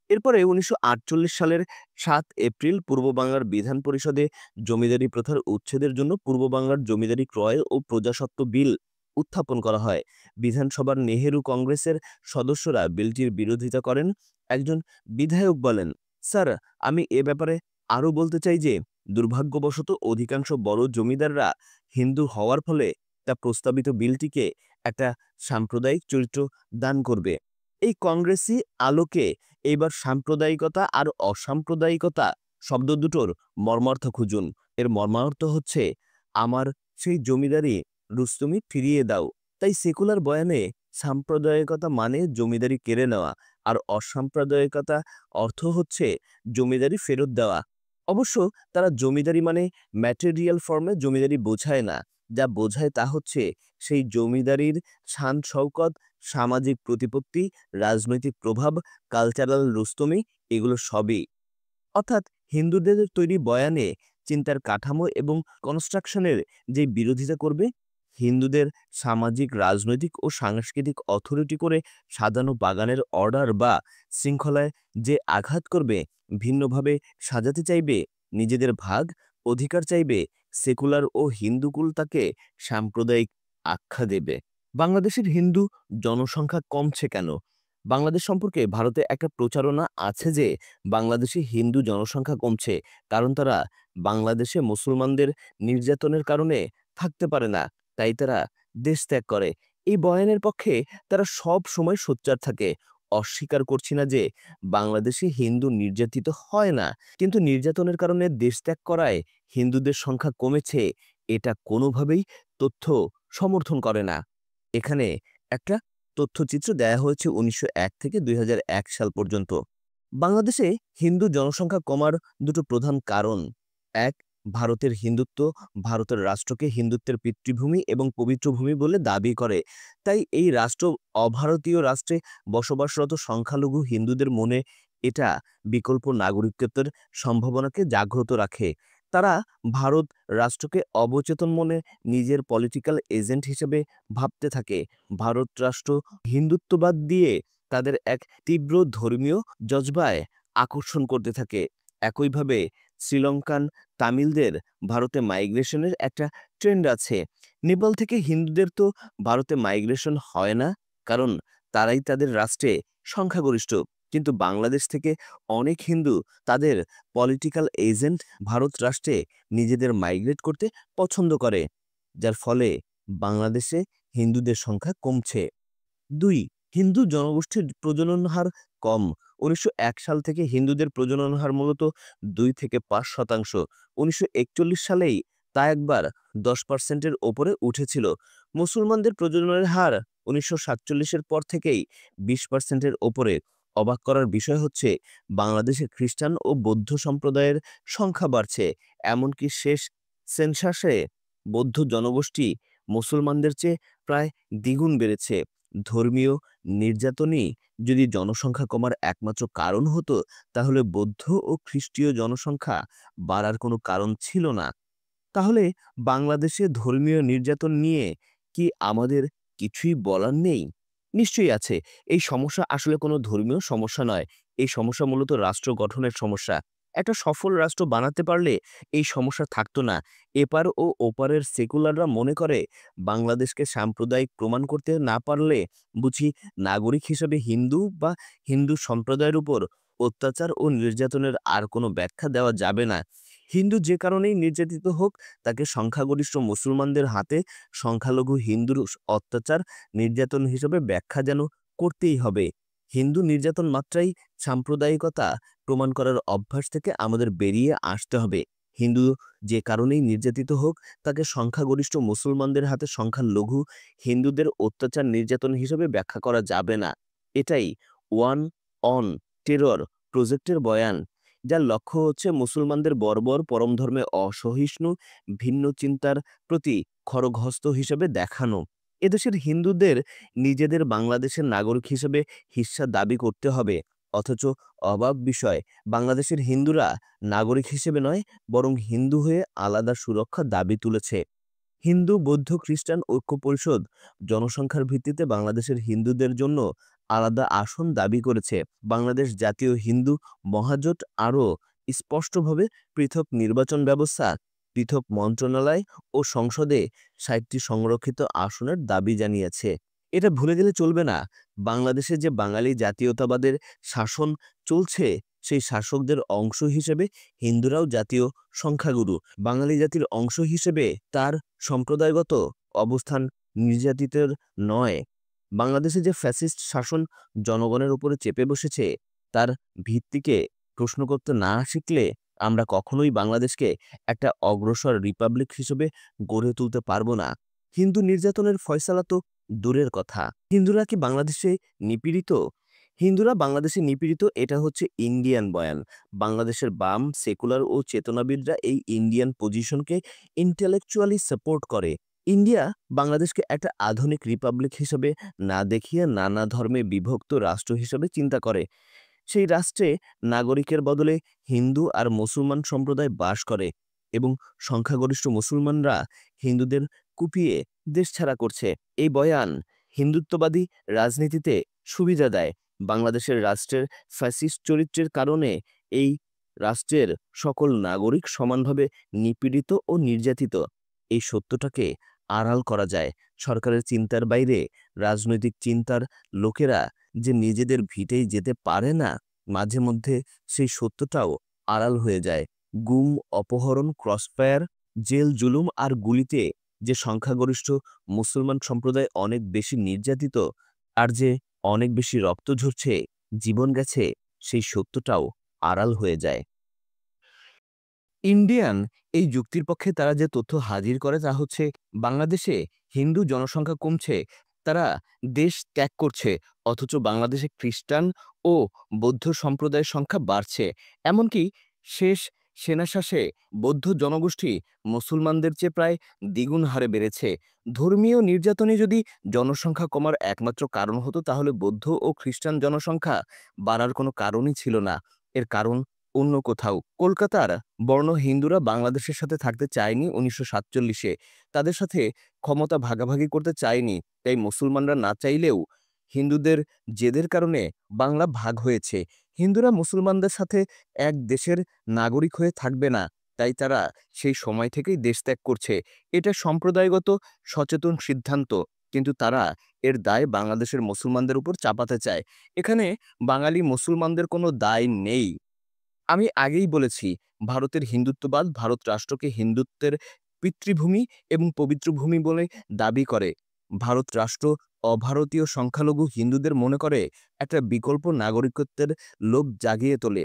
এরপরে ১৯৪৮ সালের ৭ এপ্রিল পূর্ব বাংলার বিধান পরিষদে জমিদারি প্রথার উচ্ছেদের জন্য পূর্ব বাংলার জমিদারি ক্রয় ও প্রজাস্বত্ব বিল উত্থাপন করা হয়। বিধানসভার নেহেরু কংগ্রেসের সদস্যরা বিলটির বিরোধিতা করেন। একজন বিধায়ক বলেন, স্যার, আমি এ ব্যাপারে আরও বলতে চাই যে দুর্ভাগ্যবশত অধিকাংশ বড় জমিদাররা হিন্দু হওয়ার ফলে তা প্রস্তাবিত বিলটিকে একটা সাম্প্রদায়িক চরিত্র দান করবে। এই কংগ্রেসি আলোকে এইবার সাম্প্রদায়িকতা আর অসাম্প্রদায়িকতা শব্দ দুটোর মর্মার্থ খুঁজুন। এর মর্মার্থ হচ্ছে, আমার সেই জমিদারি রুস্তমি ফিরিয়ে দাও। তাই সেকুলার বয়ানে সাম্প্রদায়িকতা মানে জমিদারি কেড়ে নেওয়া, আর অসাম্প্রদায়িকতা অর্থ হচ্ছে জমিদারি ফেরত দেওয়া। অবশ্য তারা জমিদারি মানে ম্যাটেরিয়াল ফর্মে জমিদারি বোঝায় না। যা বোঝায় তা হচ্ছে সেই জমিদারির শান শওকত, সামাজিক প্রতিপত্তি, রাজনৈতিক প্রভাব, কালচারাল রুস্তমি, এগুলো সবই। অর্থাৎ হিন্দুদের তৈরি বয়ানে চিন্তার কাঠামো এবং কনস্ট্রাকশনের যে বিরোধিতা করবে, হিন্দুদের সামাজিক, রাজনৈতিক ও সাংস্কৃতিক অথরিটি করে সাজানো বাগানের অর্ডার বা শৃঙ্খলায় যে আঘাত করবে, ভিন্নভাবে সাজাতে চাইবে, নিজেদের ভাগ অধিকার চাইবে, সেকুলার ও হিন্দুকুল তাকে সাম্প্রদায়িক আখ্যা দেবে। বাংলাদেশের হিন্দু জনসংখ্যা কমছে কেন? বাংলাদেশ সম্পর্কে ভারতে একটা প্রচারণা আছে যে বাংলাদেশে হিন্দু জনসংখ্যা কমছে কারণ তারা বাংলাদেশে মুসলমানদের নির্যাতনের কারণে থাকতে পারে না, তাই তারা দেশ ত্যাগ করে। এই বয়ানের পক্ষে তারা সব সময় সোচ্চার থাকে। অস্বীকার করছি না যে বাংলাদেশে হিন্দু নির্যাতিত হয় না, কিন্তু নির্যাতনের কারণে দেশ ত্যাগ করায় হিন্দুদের সংখ্যা কমেছে, এটা কোনোভাবেই তথ্য সমর্থন করে না। এখানে একটা তথ্যচিত্র দেয়া হয়েছে ১৯০১ থেকে ২০০১ সাল পর্যন্ত। বাংলাদেশে হিন্দু জনসংখ্যা কমার দুটো প্রধান কারণ। ১. ভারতের হিন্দুত্ব ভারতের রাষ্ট্রকে হিন্দুত্বের পিতৃভূমি এবং পবিত্র ভূমি বলে দাবি করে। তাই এই রাষ্ট্র অভারতীয় রাষ্ট্রে বসবাসরত সংখ্যালঘু হিন্দুদের মনে এটা বিকল্প নাগরিকত্বের সম্ভাবনাকে জাগ্রত রাখে। তারা ভারত রাষ্ট্রকে অবচেতন মনে নিজের পলিটিক্যাল এজেন্ট হিসেবে ভাবতে থাকে। ভারত রাষ্ট্র হিন্দুত্ববাদ দিয়ে তাদের এক তীব্র ধর্মীয় জজবায় আকর্ষণ করতে থাকে। একইভাবে শ্রীলঙ্কান তামিলদের ভারতে মাইগ্রেশনের একটা ট্রেন্ড আছে। নেপাল থেকে হিন্দুদের তো ভারতে মাইগ্রেশন হয় না, কারণ তারাই তাদের রাষ্ট্রে সংখ্যাগরিষ্ঠ। কিন্তু বাংলাদেশ থেকে অনেক হিন্দু তাদের পলিটিক্যাল এজেন্ট ভারত রাষ্ট্রে নিজেদের মাইগ্রেট করতে পছন্দ করে, যার ফলে বাংলাদেশে হিন্দুদের সংখ্যা কমছে। ২. হিন্দু জনগোষ্ঠীর প্রজনন হার কম। ১৯০১ সাল থেকে হিন্দুদের প্রজনন হার মূলত ২ থেকে ৫%। ১৯৪১ সালেই তা একবার ১০%-এর ওপরে উঠেছিল। মুসলমানদের প্রজননের হার ১৯৪৭-এর পর থেকেই ২০%-এর ওপরে। অবাক করার বিষয় হচ্ছে বাংলাদেশে খ্রিস্টান ও বৌদ্ধ সম্প্রদায়ের সংখ্যা বাড়ছে। এমনকি শেষ সেন্সাসে বৌদ্ধ জনগোষ্ঠী মুসলমানদের চেয়ে প্রায় দ্বিগুণ বেড়েছে। ধর্মীয় নির্যাতনই যদি জনসংখ্যা কমার একমাত্র কারণ হতো, তাহলে বৌদ্ধ ও খ্রিস্টীয় জনসংখ্যা বাড়ার কোনো কারণ ছিল না। তাহলে বাংলাদেশে ধর্মীয় নির্যাতন নিয়ে কি আমাদের কিছুই বলার নেই? নিশ্চয়ই আছে। এই সমস্যা আসলে কোনো ধর্মীয় সমস্যা নয়। এই সমস্যা মূলত রাষ্ট্র গঠনের সমস্যা। একটা সফল রাষ্ট্র বানাতে পারলে এই সমস্যা থাকতো না। এপার ও ওপারের সেকুলাররা মনে করে বাংলাদেশকে সাম্প্রদায়িক প্রমাণ করতে না পারলে বুঝি নাগরিক হিসেবে হিন্দু বা হিন্দু সম্প্রদায়ের উপর অত্যাচার ও নির্যাতনের আর কোনো ব্যাখ্যা দেওয়া যাবে না। হিন্দু যে কারণেই নির্যাতিত হোক, তাকে সংখ্যাগরিষ্ঠ মুসলমানদের হাতে সংখ্যালঘু হিন্দুর অত্যাচার, নির্যাতন হিসেবে ব্যাখ্যা যেন করতেই হবে। হিন্দু নির্যাতন মাত্রাই সাম্প্রদায়িকতা প্রমাণ করার অভ্যাস থেকে আমাদের বেরিয়ে আসতে হবে। হিন্দু যে কারণেই নির্যাতিত হোক, তাকে সংখ্যাগরিষ্ঠ মুসলমানদের হাতে সংখ্যালঘু হিন্দুদের অত্যাচার নির্যাতন হিসেবে ব্যাখ্যা করা যাবে না। এটাই ওয়ান অন টেরর প্রজেক্টের বয়ান, যার লক্ষ্য হচ্ছে মুসলমানদের বর্বর, পরম ধর্মে অসহিষ্ণু, ভিন্ন চিন্তার প্রতি খড়গহস্ত হিসেবে দেখানো। এদেশের হিন্দুদের নিজেদের বাংলাদেশের নাগরিক হিসেবে হিস্সা দাবি করতে হবে, অথচ অবাক বিষয়, বাংলাদেশের হিন্দুরা নাগরিক হিসেবে নয়, বরং হিন্দু হয়ে আলাদা সুরক্ষা দাবি তুলেছে। হিন্দু, বৌদ্ধ, খ্রিস্টান ঐক্য পরিষদ জনসংখ্যার ভিত্তিতে বাংলাদেশের হিন্দুদের জন্য আলাদা আসন দাবি করেছে। বাংলাদেশ জাতীয় হিন্দু মহাজোট আরও স্পষ্টভাবে পৃথক নির্বাচন ব্যবস্থা, পৃথক মন্ত্রণালয় ও সংসদে ৬০টি সংরক্ষিত আসনের দাবি জানিয়েছে। এটা ভুলে গেলে চলবে না, বাংলাদেশে যে বাঙালি জাতীয়তাবাদের শাসন চলছে, সেই শাসকদের অংশ হিসেবে হিন্দুরাও জাতীয় সংখ্যাগুরু। বাঙালি জাতির অংশ হিসেবে তার সম্প্রদায়গত অবস্থান নির্যাতিতের নয়। বাংলাদেশে যে ফ্যাসিস্ট শাসন জনগণের উপরে চেপে বসেছে, তার ভিত্তিকে প্রশ্ন করতে না শিখলে আমরা কখনোই বাংলাদেশকে একটা অগ্রসর রিপাবলিক হিসেবে গড়ে তুলতে পারবো না। হিন্দু নির্যাতনের ফয়সালা তো দূরের কথা, হিন্দুরা কি বাংলাদেশে নিপীড়িত? হিন্দুরা বাংলাদেশে নিপীড়িত, এটা হচ্ছে ইন্ডিয়ান বয়ান। বাংলাদেশের বাম, সেকুলার ও চেতনাবিদরা এই ইন্ডিয়ান পজিশনকে ইন্টেলেকচুয়ালি সাপোর্ট করে। ইন্ডিয়া বাংলাদেশকে একটা আধুনিক রিপাবলিক হিসেবে না দেখিয়ে নানা ধর্মে বিভক্ত রাষ্ট্র হিসেবে চিন্তা করে। সেই রাষ্ট্রে নাগরিকের বদলে হিন্দু আর মুসলমান সম্প্রদায় বাস করে এবং সংখ্যাগরিষ্ঠ মুসলমানরা হিন্দুদের কুপিয়ে দেশ ছাড়া করছে। এই বয়ান হিন্দুত্ববাদী রাজনীতিতে সুবিধা দেয়। বাংলাদেশের রাষ্ট্রের ফ্যাসিস্ট চরিত্রের কারণে এই রাষ্ট্রের সকল নাগরিক সমানভাবে নিপীড়িত ও নির্যাতিত। এই সত্যটাকে আড়াল করা যায়। সরকারের চিন্তার বাইরে রাজনৈতিক চিন্তার লোকেরা যে নিজেদের ভিটেই যেতে পারে না, মাঝে মধ্যে সেই সত্যটাও আড়াল হয়ে যায়। গুম, অপহরণ, ক্রসফায়ার, জেল, জুলুম আর গুলিতে যে সংখ্যাগরিষ্ঠ মুসলমান সম্প্রদায় অনেক বেশি নির্যাতিত, আর যে অনেক বেশি রক্ত ঝরছে, জীবন গেছে, সেই সত্যটাও আড়াল হয়ে যায়। ইন্ডিয়ান এই যুক্তির পক্ষে তারা যে তথ্য হাজির করে তা হচ্ছে, বাংলাদেশে হিন্দু জনসংখ্যা কমছে, তারা দেশ ত্যাগ করছে, অথচ বাংলাদেশে খ্রিস্টান ও বৌদ্ধ সম্প্রদায়ের সংখ্যা বাড়ছে। এমনকি শেষ সেনাশাসে বৌদ্ধ জনগোষ্ঠী মুসলমানদের চেয়ে প্রায় দ্বিগুণ হারে বেড়েছে। ধর্মীয় নির্যাতনে যদি জনসংখ্যা কমার একমাত্র কারণ হতো, তাহলে বৌদ্ধ ও খ্রিস্টান জনসংখ্যা বাড়ার কোনো কারণই ছিল না। এর কারণ অন্য কোথাও। কলকাতার বর্ণ হিন্দুরা বাংলাদেশের সাথে থাকতে চায়নি ১৯৪৭-এ, তাদের সাথে ক্ষমতা ভাগাভাগি করতে চায়নি। তাই মুসলমানরা না চাইলেও হিন্দুদের জেদের কারণে বাংলা ভাগ হয়েছে। হিন্দুরা মুসলমানদের সাথে এক দেশের নাগরিক হয়ে থাকবে না, তাই তারা সেই সময় থেকেই দেশ ত্যাগ করছে। এটা সম্প্রদায়গত সচেতন সিদ্ধান্ত, কিন্তু তারা এর দায় বাংলাদেশের মুসলমানদের উপর চাপাতে চায়। এখানে বাঙালি মুসলমানদের কোনো দায় নেই। আমি আগেই বলেছি, ভারতের হিন্দুত্ববাদ ভারত রাষ্ট্রকে হিন্দুত্বের পিতৃভূমি এবং পবিত্র ভূমি বলে দাবি করে। ভারত রাষ্ট্র অভারতীয় সংখ্যালঘু হিন্দুদের মনে করে একটা বিকল্প নাগরিকত্বের লোভ জাগিয়ে তোলে।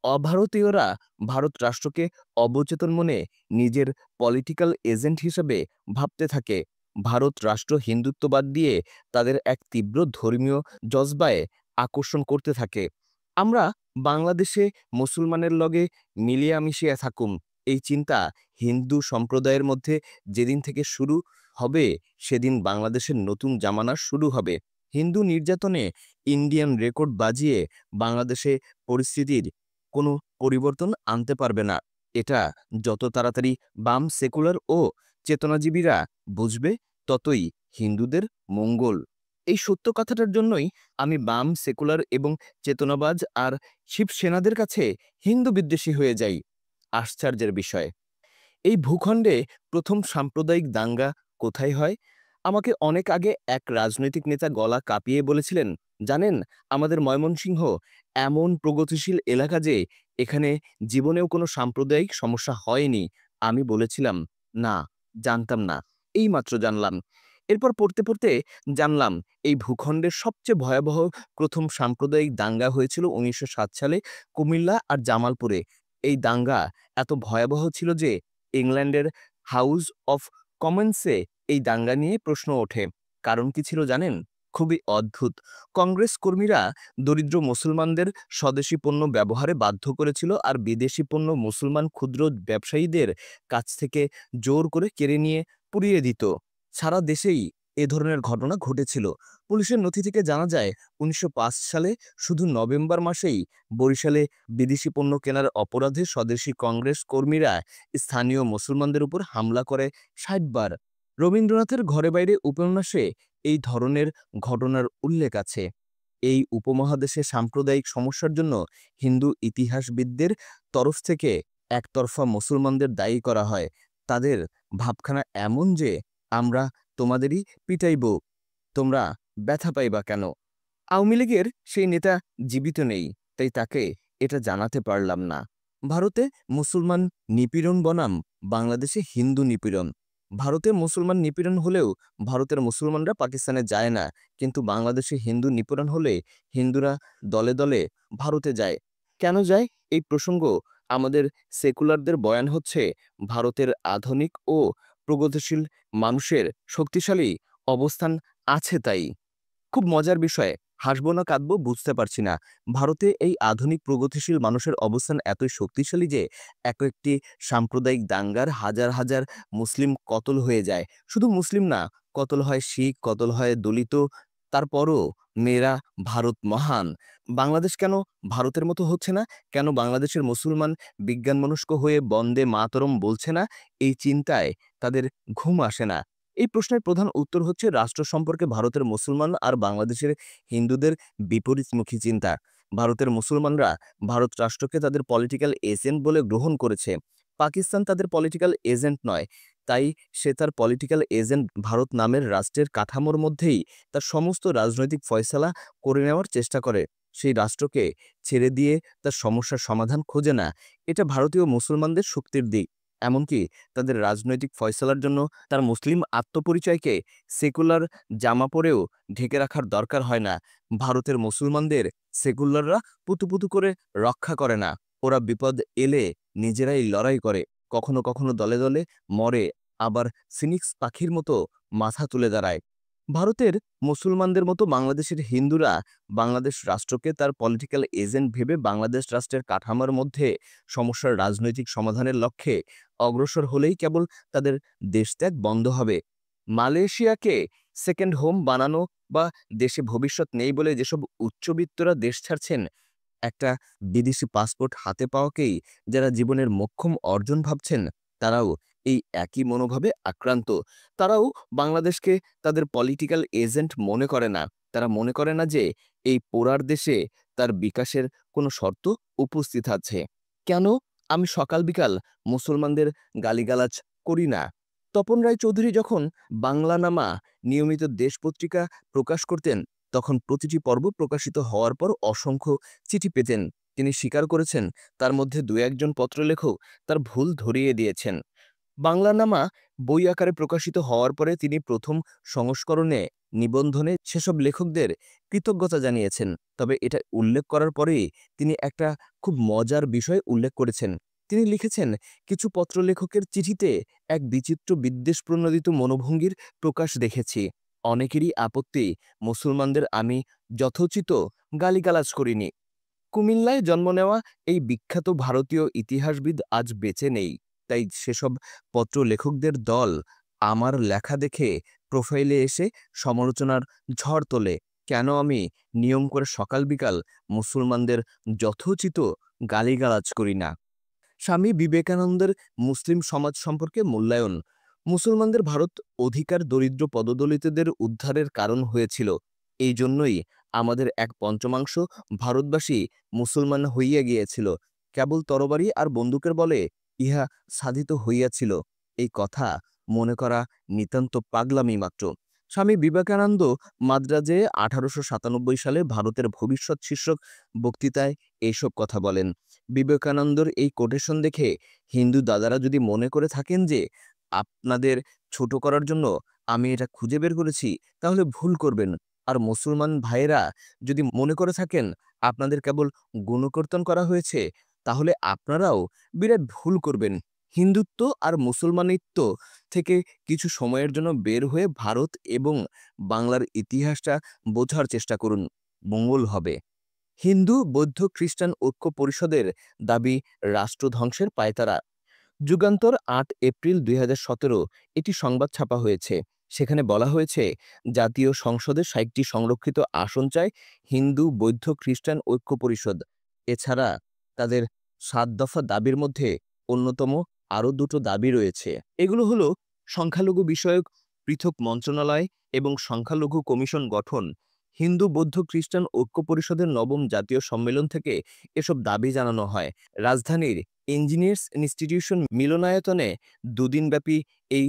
অভারতীয়রা ভারত রাষ্ট্রকে অবচেতন মনে নিজের পলিটিক্যাল এজেন্ট হিসেবে ভাবতে থাকে। ভারত রাষ্ট্র হিন্দুত্ববাদ দিয়ে তাদের এক তীব্র ধর্মীয় জজবায় আকর্ষণ করতে থাকে। আমরা বাংলাদেশে মুসলমানের লগে মিলিয়া মিশিয়া থাকুম, এই চিন্তা হিন্দু সম্প্রদায়ের মধ্যে যেদিন থেকে শুরু হবে, সেদিন বাংলাদেশের নতুন জামানা শুরু হবে। হিন্দু নির্যাতনে ইন্ডিয়ান রেকর্ড বাজিয়ে বাংলাদেশে পরিস্থিতির কোনো পরিবর্তন আনতে পারবে না। এটা যত তাড়াতাড়ি বাম, সেকুলার ও চেতনাজীবীরা বুঝবে, ততই হিন্দুদের মঙ্গল। এই সত্য কথাটার জন্যই আমি বাম, সেকুলার এবং চেতনাবাজ আর শিবসেনাদের কাছে হিন্দু বিদ্বেষী হয়ে যাই। আশ্চর্যের বিষয়, এই ভূখণ্ডে প্রথম সাম্প্রদায়িক দাঙ্গা কোথায় হয়? আমাকে অনেক আগে এক রাজনৈতিক নেতা গলা কাঁপিয়ে বলেছিলেন, জানেন, আমাদের ময়মনসিংহ এমন প্রগতিশীল এলাকা যে এখানে জীবনেও কোনো সাম্প্রদায়িক সমস্যা হয়নি। আমি বলেছিলাম, না, জানতাম না, এইমাত্র জানলাম। এরপর পড়তে পড়তে জানলাম, এই ভূখণ্ডের সবচেয়ে ভয়াবহ প্রথম সাম্প্রদায়িক দাঙ্গা হয়েছিল ১৯০৭ সালে কুমিল্লা আর জামালপুরে। এই দাঙ্গা এত ভয়াবহ ছিল যে ইংল্যান্ডের হাউস অফ কমন্সে এই দাঙ্গা নিয়ে প্রশ্ন ওঠে। কারণ কি ছিল জানেন? খুবই অদ্ভুত। কংগ্রেস কর্মীরা দরিদ্র মুসলমানদের স্বদেশী পণ্য ব্যবহারে বাধ্য করেছিল আর বিদেশি পণ্য মুসলমান ক্ষুদ্র ব্যবসায়ীদের কাছ থেকে জোর করে কেড়ে নিয়ে পুড়িয়ে দিত। সারা দেশেই এ ধরনের ঘটনা ঘটেছিল। পুলিশের নথি থেকে জানা যায় ১৯০৫ সালে শুধু নভেম্বর মাসেই বরিশালে বিদেশি পণ্য কেনার অপরাধে স্বদেশী কংগ্রেস কর্মীরা স্থানীয় মুসলমানদের উপর হামলা করে ৬০ বার। রবীন্দ্রনাথের ঘরে বাইরে উপন্যাসে এই ধরনের ঘটনার উল্লেখ আছে। এই উপমহাদেশে সাম্প্রদায়িক সমস্যার জন্য হিন্দু ইতিহাসবিদদের তরফ থেকে একতরফা মুসলমানদের দায়ী করা হয়। তাদের ভাবখানা এমন যে, আমরা তোমাদেরই পিটাইব, তোমরা ব্যথা পাইবা কেন? আওয়ামী লীগের সেই নেতা জীবিত নেই, তাই তাকে এটা জানাতে পারলাম না। ভারতে মুসলমান নিপীড়ন বনাম বাংলাদেশে হিন্দু নিপীড়ন। ভারতে মুসলমান নিপীড়ন হলেও ভারতের মুসলমানরা পাকিস্তানে যায় না, কিন্তু বাংলাদেশে হিন্দু নিপীড়ন হলে হিন্দুরা দলে দলে ভারতে যায়। কেন যায়? এই প্রসঙ্গ আমাদের সেকুলারদের বয়ান হচ্ছে ভারতের আধুনিক ও প্রগতিশীল মানুষের শক্তিশালী অবস্থান আছে তাই। খুব মজার বিষয়, হাসবো না কাঁদবো বুঝতে পারছি না। ভারতে এই আধুনিক প্রগতিশীল মানুষের অবস্থান এতই শক্তিশালী যে এক একটি সাম্প্রদায়িক দাঙ্গার হাজার হাজার মুসলিম কতল হয়ে যায়। শুধু মুসলিম না, কতল হয় শিখ, কতল হয় দলিত। তারপরও মেয়েরা ভারত মহান। বাংলাদেশ কেন ভারতের মতো হচ্ছে না? কেন বাংলাদেশের মুসলমান বিজ্ঞানমনস্ক হয়ে বন্দে মাতরম বলছে না? এই চিন্তায় তাদের ঘুম আসে না। এই প্রশ্নের প্রধান উত্তর হচ্ছে রাষ্ট্র সম্পর্কে ভারতের মুসলমান আর বাংলাদেশের হিন্দুদের বিপরীতমুখী চিন্তা। ভারতের মুসলমানরা ভারত রাষ্ট্রকে তাদের পলিটিক্যাল এজেন্ট বলে গ্রহণ করেছে। পাকিস্তান তাদের পলিটিক্যাল এজেন্ট নয়, তাই সে তার পলিটিক্যাল এজেন্ট ভারত নামের রাষ্ট্রের কাঠামোর মধ্যেই তার সমস্ত রাজনৈতিক ফয়সালা করে নেওয়ার চেষ্টা করে। সেই রাষ্ট্রকে ছেড়ে দিয়ে তার সমস্যার সমাধান খোঁজে না। এটা ভারতীয় মুসলমানদের শক্তির দিক। এমনকি তাদের রাজনৈতিক ফয়সালার জন্য তার মুসলিম আত্মপরিচয়কে সেকুলার জামা পরেও ঢেকে রাখার দরকার হয় না। ভারতের মুসলমানদের সেকুলাররা পুতুপুতু করে রক্ষা করে না। ওরা বিপদ এলে নিজেরাই লড়াই করে, কখনো কখনো দলে দলে মরে, আবার ফিনিক্স পাখির মতো মাথা তুলে দাঁড়ায়। ভারতের মুসলমানদের মতো বাংলাদেশের হিন্দুরা বাংলাদেশ রাষ্ট্রকে তার পলিটিক্যাল এজেন্ট ভেবে বাংলাদেশ রাষ্ট্রের কাঠামোর মধ্যে সমস্যার রাজনৈতিক সমাধানের লক্ষ্যে অগ্রসর হলেই কেবল তাদের দেশত্যাগ বন্ধ হবে। মালয়েশিয়াকে সেকেন্ড হোম বানানো বা দেশে ভবিষ্যৎ নেই বলে যেসব উচ্চবিত্তরা দেশ ছাড়ছেন, একটা বিদেশি পাসপোর্ট হাতে পাওয়াকেই যারা জীবনের মোক্ষম অর্জন ভাবছেন, তারাও এই একই মনোভাবে আক্রান্ত। তারাও বাংলাদেশকে তাদের পলিটিক্যাল এজেন্ট মনে করে না। তারা মনে করে না যে এই পোড়ার দেশে তার বিকাশের কোনো শর্ত উপস্থিত আছে। কেন আমি সকাল বিকাল মুসলমানদের গালিগালাজ করি না? তপন রায়চৌধুরী যখন বাংলানামা নিয়মিত দেশ পত্রিকা প্রকাশ করতেন, তখন প্রতিটি পর্ব প্রকাশিত হওয়ার পর অসংখ্য চিঠি পেতেন। তিনি স্বীকার করেছেন তার মধ্যে দু একজন পত্রলেখক তার ভুল ধরিয়ে দিয়েছেন। বাংলানামা বই আকারে প্রকাশিত হওয়ার পরে তিনি প্রথম সংস্করণে নিবন্ধনে সেসব লেখকদের কৃতজ্ঞতা জানিয়েছেন। তবে এটা উল্লেখ করার পরেই তিনি একটা খুব মজার বিষয় উল্লেখ করেছেন। তিনি লিখেছেন, কিছু পত্রলেখকের চিঠিতে এক বিচিত্র বিদ্বেষপ্রণোদিত মনোভঙ্গির প্রকাশ দেখেছি। অনেকেরই আপত্তি, মুসলমানদের আমি যথোচিত গালিগালাজ করিনি। কুমিল্লায় জন্ম নেওয়া এই বিখ্যাত ভারতীয় ইতিহাসবিদ আজ বেঁচে নেই, তাই সেসব পত্রলেখকদের দল আমার লেখা দেখে প্রোফাইলে এসে সমালোচনার ঝড় তোলে। কেন আমি নিয়ম করে সকাল বিকাল মুসলমানদের যথোচিত গালিগালাজ করি না? স্বামী বিবেকানন্দের মুসলিম সমাজ সম্পর্কে মূল্যায়ন। মুসলমানদের ভারত অধিকার দরিদ্র পদদলিতদের উদ্ধারের কারণ হয়েছিল। এই জন্যই আমাদের এক পঞ্চমাংশ ভারতবাসী মুসলমান হইয়া গিয়েছিল। কেবল তরবারি আর বন্দুকের বলে ইহা সাধিত হইয়াছিল, এই কথা মনে করা নিতান্ত পাগলামি মাত্র। স্বামী বিবেকানন্দ মাদ্রাজে 1897 সালে ভারতের ভবিষ্যৎ শীর্ষক বক্তৃতায় এইসব কথা বলেন। বিবেকানন্দর এই কোটেশন দেখে হিন্দু দাদারা যদি মনে করে থাকেন যে আপনাদের ছোট করার জন্য আমি এটা খুঁজে বের করেছি, তাহলে ভুল করবেন। আর মুসলমান ভাইয়েরা যদি মনে করে থাকেন আপনাদের কেবল গুণকীর্তন করা হয়েছে, তাহলে আপনারাও বিরাট ভুল করবেন। হিন্দুত্ব আর মুসলমানিত্ব থেকে কিছু সময়ের জন্য বের হয়ে ভারত এবং বাংলার ইতিহাসটা বোঝার চেষ্টা করুন, মঙ্গল হবে। হিন্দু বৌদ্ধ খ্রিস্টান ঐক্য পরিষদের দাবি রাষ্ট্রধ্বংসের পায়তারা। যুগান্তর ৮ এপ্রিল ২০১৭ এটি সংবাদ ছাপা হয়েছে। সেখানে বলা হয়েছে, জাতীয় সংসদে ৬০টি সংরক্ষিত আসন চায় হিন্দু বৌদ্ধ খ্রিস্টান ঐক্য পরিষদ। এছাড়া তাদের ৭ দফা দাবির মধ্যে অন্যতম আরও দুটো দাবি রয়েছে। এগুলো হলো সংখ্যালঘু বিষয়ক পৃথক মন্ত্রণালয় এবং সংখ্যালঘু কমিশন গঠন। হিন্দু বৌদ্ধ খ্রিস্টান ঐক্য পরিষদের নবম জাতীয় সম্মেলন থেকে এসব দাবি জানানো হয়। রাজধানীর ইঞ্জিনিয়ার্স ইনস্টিটিউশন মিলনায়তনে দুদিনব্যাপী এই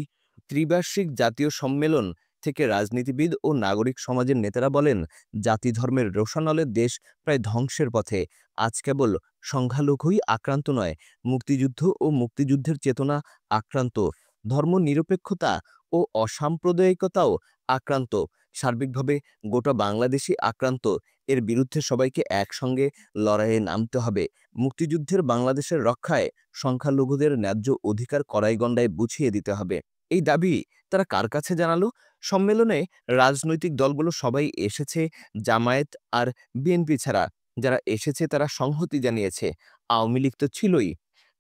ত্রিবার্ষিক জাতীয় সম্মেলন থেকে রাজনীতিবিদ ও নাগরিক সমাজের নেতারা বলেন, জাতি ধর্মের রোষানলে দেশ প্রায় ধ্বংসের পথে। আজ কেবল সংখ্যালঘুই আক্রান্ত নয়, মুক্তিযুদ্ধ ও মুক্তিযুদ্ধের চেতনা আক্রান্ত, ধর্ম নিরপেক্ষতা ও অসাম্প্রদায়িকতাও আক্রান্ত, সার্বিকভাবে গোটা বাংলাদেশই আক্রান্ত। এর বিরুদ্ধে সবাইকে একসঙ্গে লড়াইয়ে নামতে হবে। মুক্তিযুদ্ধের বাংলাদেশের রক্ষায় সংখ্যালঘুদের ন্যায্য অধিকার কড়াইগণ্ডায় বুঝিয়ে দিতে হবে। এই দাবি তারা কার কাছে জানালো? সম্মেলনে রাজনৈতিক দলগুলো সবাই এসেছে, জামায়াত আর বিএনপি ছাড়া। যারা এসেছে তারা সংহতি জানিয়েছে। আওয়ামী লীগ তো ছিলই,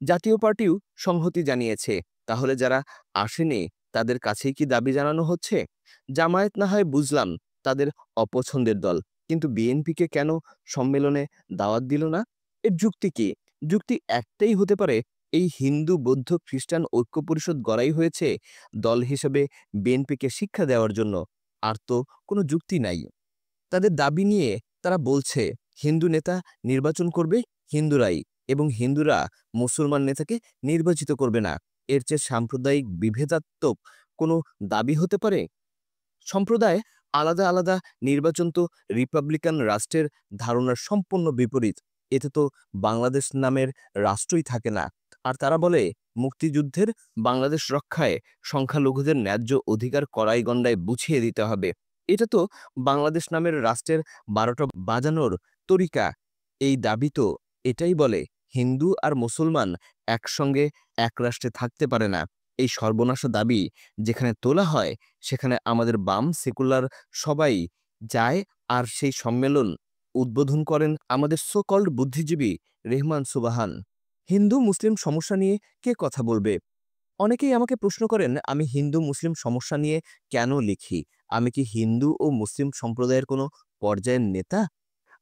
জাতীয় পার্টিও সংহতি জানিয়েছে। তাহলে যারা আসেনি তাদের কাছেই কি দাবি জানানো হচ্ছে? জামায়াত না হয় বুঝলাম তাদের অপছন্দের দল, কিন্তু বিএনপিকে কেন সম্মেলনে দাওয়াত দিল না? এর যুক্তি কি? যুক্তি একটাই হতে পারে, এই হিন্দু বৌদ্ধ খ্রিস্টান ঐক্য পরিষদ গড়াই হয়েছে দল হিসেবে বিএনপিকে শিক্ষা দেওয়ার জন্য। আর তো কোনো যুক্তি নাই। তাদের দাবি নিয়ে তারা বলছে, হিন্দু নেতা নির্বাচন করবে হিন্দুরাই, এবং হিন্দুরা মুসলমান নেতাকে নির্বাচিত করবে না। এর চেয়ে সাম্প্রদায়িক বিভেদাত্মক কোনো দাবি হতে পারে? সম্প্রদায় আলাদা আলাদা নির্বাচন তো রিপাবলিকান রাষ্ট্রের ধারণার সম্পূর্ণ বিপরীত। এতে তো বাংলাদেশ নামের রাষ্ট্রই থাকে না। আর তারা বলে, মুক্তিযুদ্ধের বাংলাদেশ রক্ষায় সংখ্যালঘুদের ন্যায্য অধিকার কড়াইগণ্ডায় বুঝিয়ে দিতে হবে। এটা তো বাংলাদেশ নামের রাষ্ট্রের ১২টা বাজানোর তরিকা। এই দাবি তো এটাই বলে, হিন্দু আর মুসলমান একসঙ্গে এক রাষ্ট্রে থাকতে পারে না। এই সর্বনাশা দাবি যেখানে তোলা হয় সেখানে আমাদের বাম সেকুলার সবাই যায়, আর সেই সম্মেলন উদ্বোধন করেন আমাদের সো কল্ড বুদ্ধিজীবী রেহমান সুবহান। হিন্দু মুসলিম সমস্যা নিয়ে কে কথা বলবে? অনেকেই আমাকে প্রশ্ন করেন, আমি হিন্দু মুসলিম সমস্যা নিয়ে কেন লিখি? আমি কি হিন্দু ও মুসলিম সম্প্রদায়ের কোনো পর্যায়ের নেতা?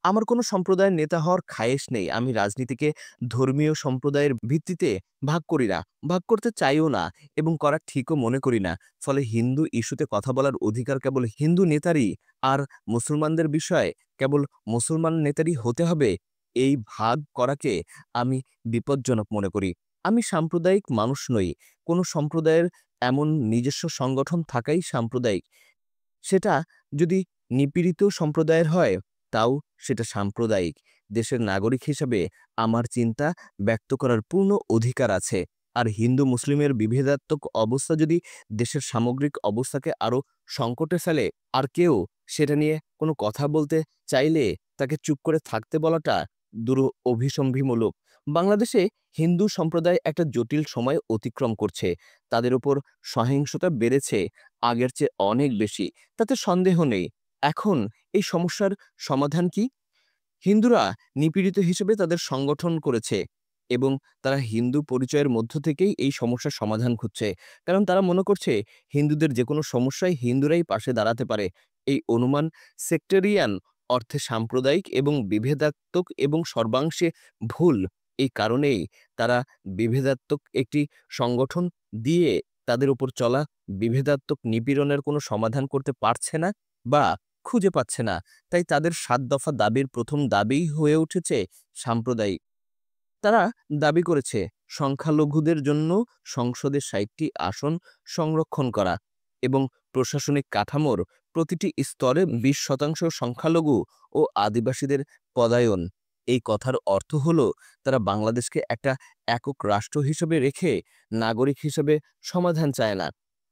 আমার কোনো সম্প্রদায়ের নেতা হওয়ার খায়েশ নেই। আমি রাজনীতিকে ধর্মীয় সম্প্রদায়ের ভিত্তিতে ভাগ করি না, ভাগ করতে চাইও না, এবং করা ঠিকও মনে করি না। ফলে হিন্দু ইস্যুতে কথা বলার অধিকার কেবল হিন্দু নেতারই, আর মুসলমানদের বিষয়ে কেবল মুসলমান নেতারই হতে হবে। এই ভাগ করাকে আমি বিপজ্জনক মনে করি। আমি সাম্প্রদায়িক মানুষ নই। কোনো সম্প্রদায়ের এমন নিজস্ব সংগঠন থাকাই সাম্প্রদায়িক। সেটা যদি নিপীড়িত সম্প্রদায়ের হয়, তাও সেটা সাম্প্রদায়িক। দেশের নাগরিক হিসেবে আমার চিন্তা ব্যক্ত করার পূর্ণ অধিকার আছে। আর হিন্দু মুসলিমের বিভেদাত্মক অবস্থা যদি দেশের সামগ্রিক অবস্থাকে আরও সংকটে ফেলে, আর কেউ সেটা নিয়ে কোনো কথা বলতে চাইলে তাকে চুপ করে থাকতে বলাটা অভিসম্ভিমূলক। বাংলাদেশে হিন্দু সম্প্রদায় একটা জটিল সময় অতিক্রম করছে। তাদের উপর সহিংসতা বেড়েছে আগের চেয়ে অনেক বেশি, তাতে সন্দেহ নেই। এখন এই সমস্যার সমাধান কি? হিন্দুরা নিপীড়িত হিসেবে তাদের সংগঠন করেছে, এবং তারা হিন্দু পরিচয়ের মধ্য থেকেই এই সমস্যার সমাধান খুঁজছে। কারণ তারা মনে করছে হিন্দুদের যে কোনো সমস্যায় হিন্দুরাই পাশে দাঁড়াতে পারে। এই অনুমান সেক্টেরিয়ান অর্থে সাম্প্রদায়িক এবং বিভেদাত্মক এবং সর্বাংশে ভুল। এই কারণেই তারা বিভেদাত্মক একটি সংগঠন দিয়ে তাদের উপর চলা বিভেদাত্মক নিপীড়নের কোনো সমাধান করতে পারছে না বা খুঁজে পাচ্ছে না। তাই তাদের ৭ দফা দাবির প্রথম দাবিই হয়ে উঠেছে সাম্প্রদায়িক। তারা দাবি করেছে সংখ্যালঘুদের জন্য সংসদে ৬০টি আসন সংরক্ষণ করা এবং প্রশাসনিক কাঠামোর প্রতিটি স্তরে ২০% সংখ্যালঘু ও আদিবাসীদের পদায়ন। এই কথার অর্থ হলো, তারা বাংলাদেশকে একটা একক রাষ্ট্র হিসেবে রেখে নাগরিক হিসেবে সমাধান চায় না।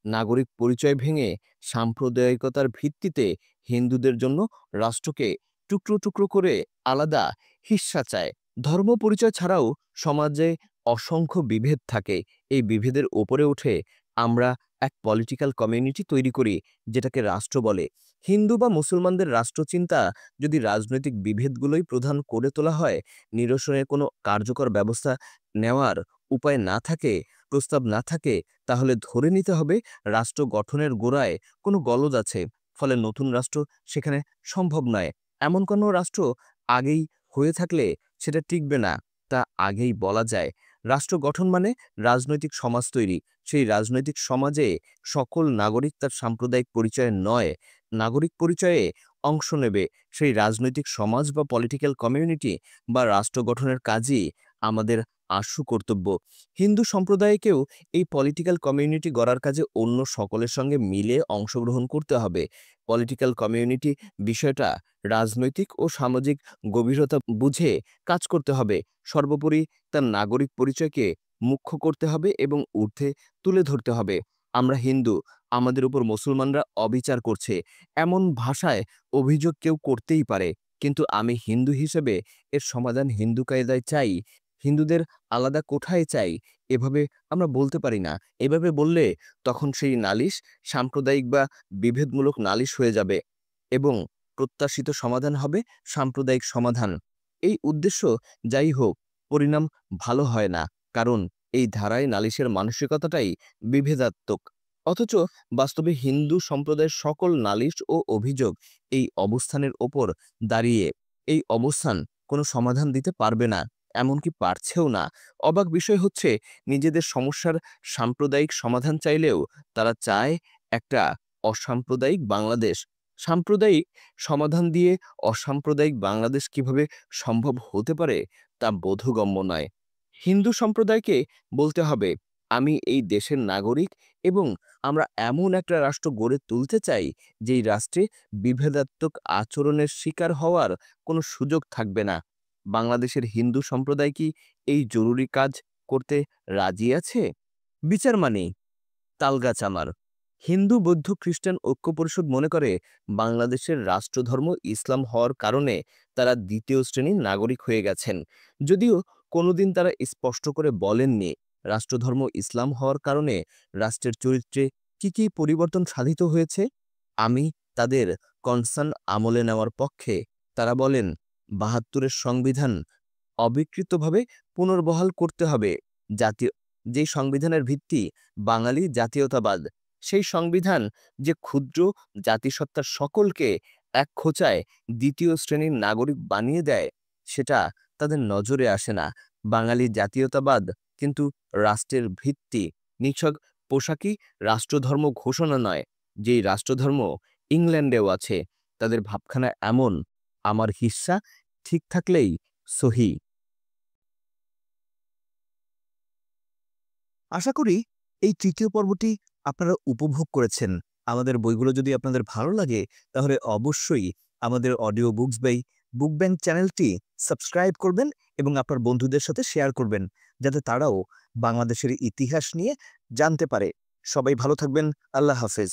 নাগরিক পরিচয় ভেঙে সাম্প্রদায়িকতার ভিত্তিতে হিন্দুদের জন্য রাষ্ট্রকে টুকরো টুকরো করে আলাদা হিস্সা চায়। ধর্ম পরিচয় ছাড়াও সমাজে অসংখ্য বিভেদ থাকে। এই বিভেদের উপরে উঠে আমরা এক পলিটিক্যাল কমিউনিটি তৈরি করি, যেটাকে রাষ্ট্র বলে। হিন্দু বা মুসলমানদের রাষ্ট্রচিন্তা যদি রাজনৈতিক বিভেদগুলোই প্রধান করে তোলা হয়, নিরসনের কোনো কার্যকর ব্যবস্থা নেওয়ার উপায় না থাকে, প্রস্তাব না থাকে, তাহলে ধরে নিতে হবে রাষ্ট্র গঠনের গোড়ায় কোনো গলদ আছে। ফলে নতুন রাষ্ট্র সেখানে সম্ভব নয়। এমন কোনো রাষ্ট্র আগেই হয়ে থাকলে সেটা টিকবে না, তা আগেই বলা যায়। রাষ্ট্র গঠন মানে রাজনৈতিক সমাজ তৈরি। সেই রাজনৈতিক সমাজে সকল নাগরিক তার সাম্প্রদায়িক পরিচয়ে নয়, নাগরিক পরিচয়ে অংশ নেবে। সেই রাজনৈতিক সমাজ বা পলিটিক্যাল কমিউনিটি বা রাষ্ট্র গঠনের কাজই আমাদের আশু কর্তব্য। হিন্দু সম্প্রদায়কেও এই পলিটিক্যাল কমিউনিটি গড়ার কাজে অন্য সকলের সঙ্গে মিলে অংশগ্রহণ করতে হবে। পলিটিক্যাল কমিউনিটি বিষয়টা রাজনৈতিক ও সামাজিক গভীরতা বুঝে কাজ করতে হবে। সর্বোপরি তার নাগরিক পরিচয়কে মুখ্য করতে হবে এবং ঊর্ধ্বে তুলে ধরতে হবে। আমরা হিন্দু, আমাদের উপর মুসলমানরা অবিচার করছে, এমন ভাষায় অভিযোগ কেউ করতেই পারে। কিন্তু আমি হিন্দু হিসেবে এর সমাধান হিন্দু কায়দায় চাই, হিন্দুদের আলাদা কোঠায় চাই, এভাবে আমরা বলতে পারি না। এভাবে বললে তখন সেই নালিশ সাম্প্রদায়িক বা বিভেদমূলক নালিশ হয়ে যাবে এবং প্রত্যাশিত সমাধান হবে সাম্প্রদায়িক সমাধান। এই উদ্দেশ্য যাই হোক, পরিণাম ভালো হয় না, কারণ এই ধারায় নালিশের মানসিকতাটাই বিভেদাত্মক। অথচ বাস্তবে হিন্দু সম্প্রদায়ের সকল নালিশ ও অভিযোগ এই অবস্থানের ওপর দাঁড়িয়ে। এই অবস্থান কোনো সমাধান দিতে পারবে না, এমনকি পারছেও না। অবাক বিষয় হচ্ছে, নিজেদের সমস্যার সাম্প্রদায়িক সমাধান চাইলেও তারা চায় একটা অসাম্প্রদায়িক বাংলাদেশ। সাম্প্রদায়িক সমাধান দিয়ে অসাম্প্রদায়িক বাংলাদেশ কিভাবে সম্ভব হতে পারে তা বোধগম্য নয়। হিন্দু সম্প্রদায়কে বলতে হবে, আমি এই দেশের নাগরিক এবং আমরা এমন একটা রাষ্ট্র গড়ে তুলতে চাই যেই রাষ্ট্রে বিভেদাত্মক আচরণের শিকার হওয়ার কোনো সুযোগ থাকবে না। বাংলাদেশের হিন্দু সম্প্রদায় কি এই জরুরি কাজ করতে রাজি আছে? বিচার মানেই তালগাছ আমার। হিন্দু বৌদ্ধ খ্রিস্টান ঐক্য পরিষদ মনে করে বাংলাদেশের রাষ্ট্রধর্ম ইসলাম হওয়ার কারণে তারা দ্বিতীয় শ্রেণীর নাগরিক হয়ে গেছেন। যদিও কোনোদিন তারা স্পষ্ট করে বলেননি রাষ্ট্রধর্ম ইসলাম হওয়ার কারণে রাষ্ট্রের চরিত্রে কি কি পরিবর্তন সাধিত হয়েছে। আমি তাদের কনসার্ন আমলে নেওয়ার পক্ষে। তারা বলেন ৭২-এর সংবিধান অবিকৃতভাবে পুনর্বহাল করতে হবে। জাতীয় যেই সংবিধানের ভিত্তি বাঙালি জাতীয়তাবাদ, সেই সংবিধান যে ক্ষুদ্র জাতিসত্তার সকলকে এক খোঁচায় দ্বিতীয় শ্রেণীর নাগরিক বানিয়ে দেয়, সেটা তাদের নজরে আসে না। বাঙালি জাতীয়তাবাদ কিন্তু রাষ্ট্রের ভিত্তি। নিছক পোশাকি রাষ্ট্রধর্ম ঘোষণা নয়। যেই রাষ্ট্রধর্ম ইংল্যান্ডেও আছে, তাদের ভাবখানা এমন, আমার হিস্সা ঠিক থাকলেই সহি। আশা করি এই তৃতীয় পর্বটি আপনারা উপভোগ করেছেন। আমাদের বইগুলো যদি আপনাদের ভালো লাগে, তাহলে অবশ্যই আমাদের audio books by book bank চ্যানেলটি সাবস্ক্রাইব করবেন এবং আপনার বন্ধুদের সাথে শেয়ার করবেন, যাতে তারাও বাংলাদেশের ইতিহাস নিয়ে জানতে পারে। সবাই ভালো থাকবেন। আল্লাহ হাফেজ।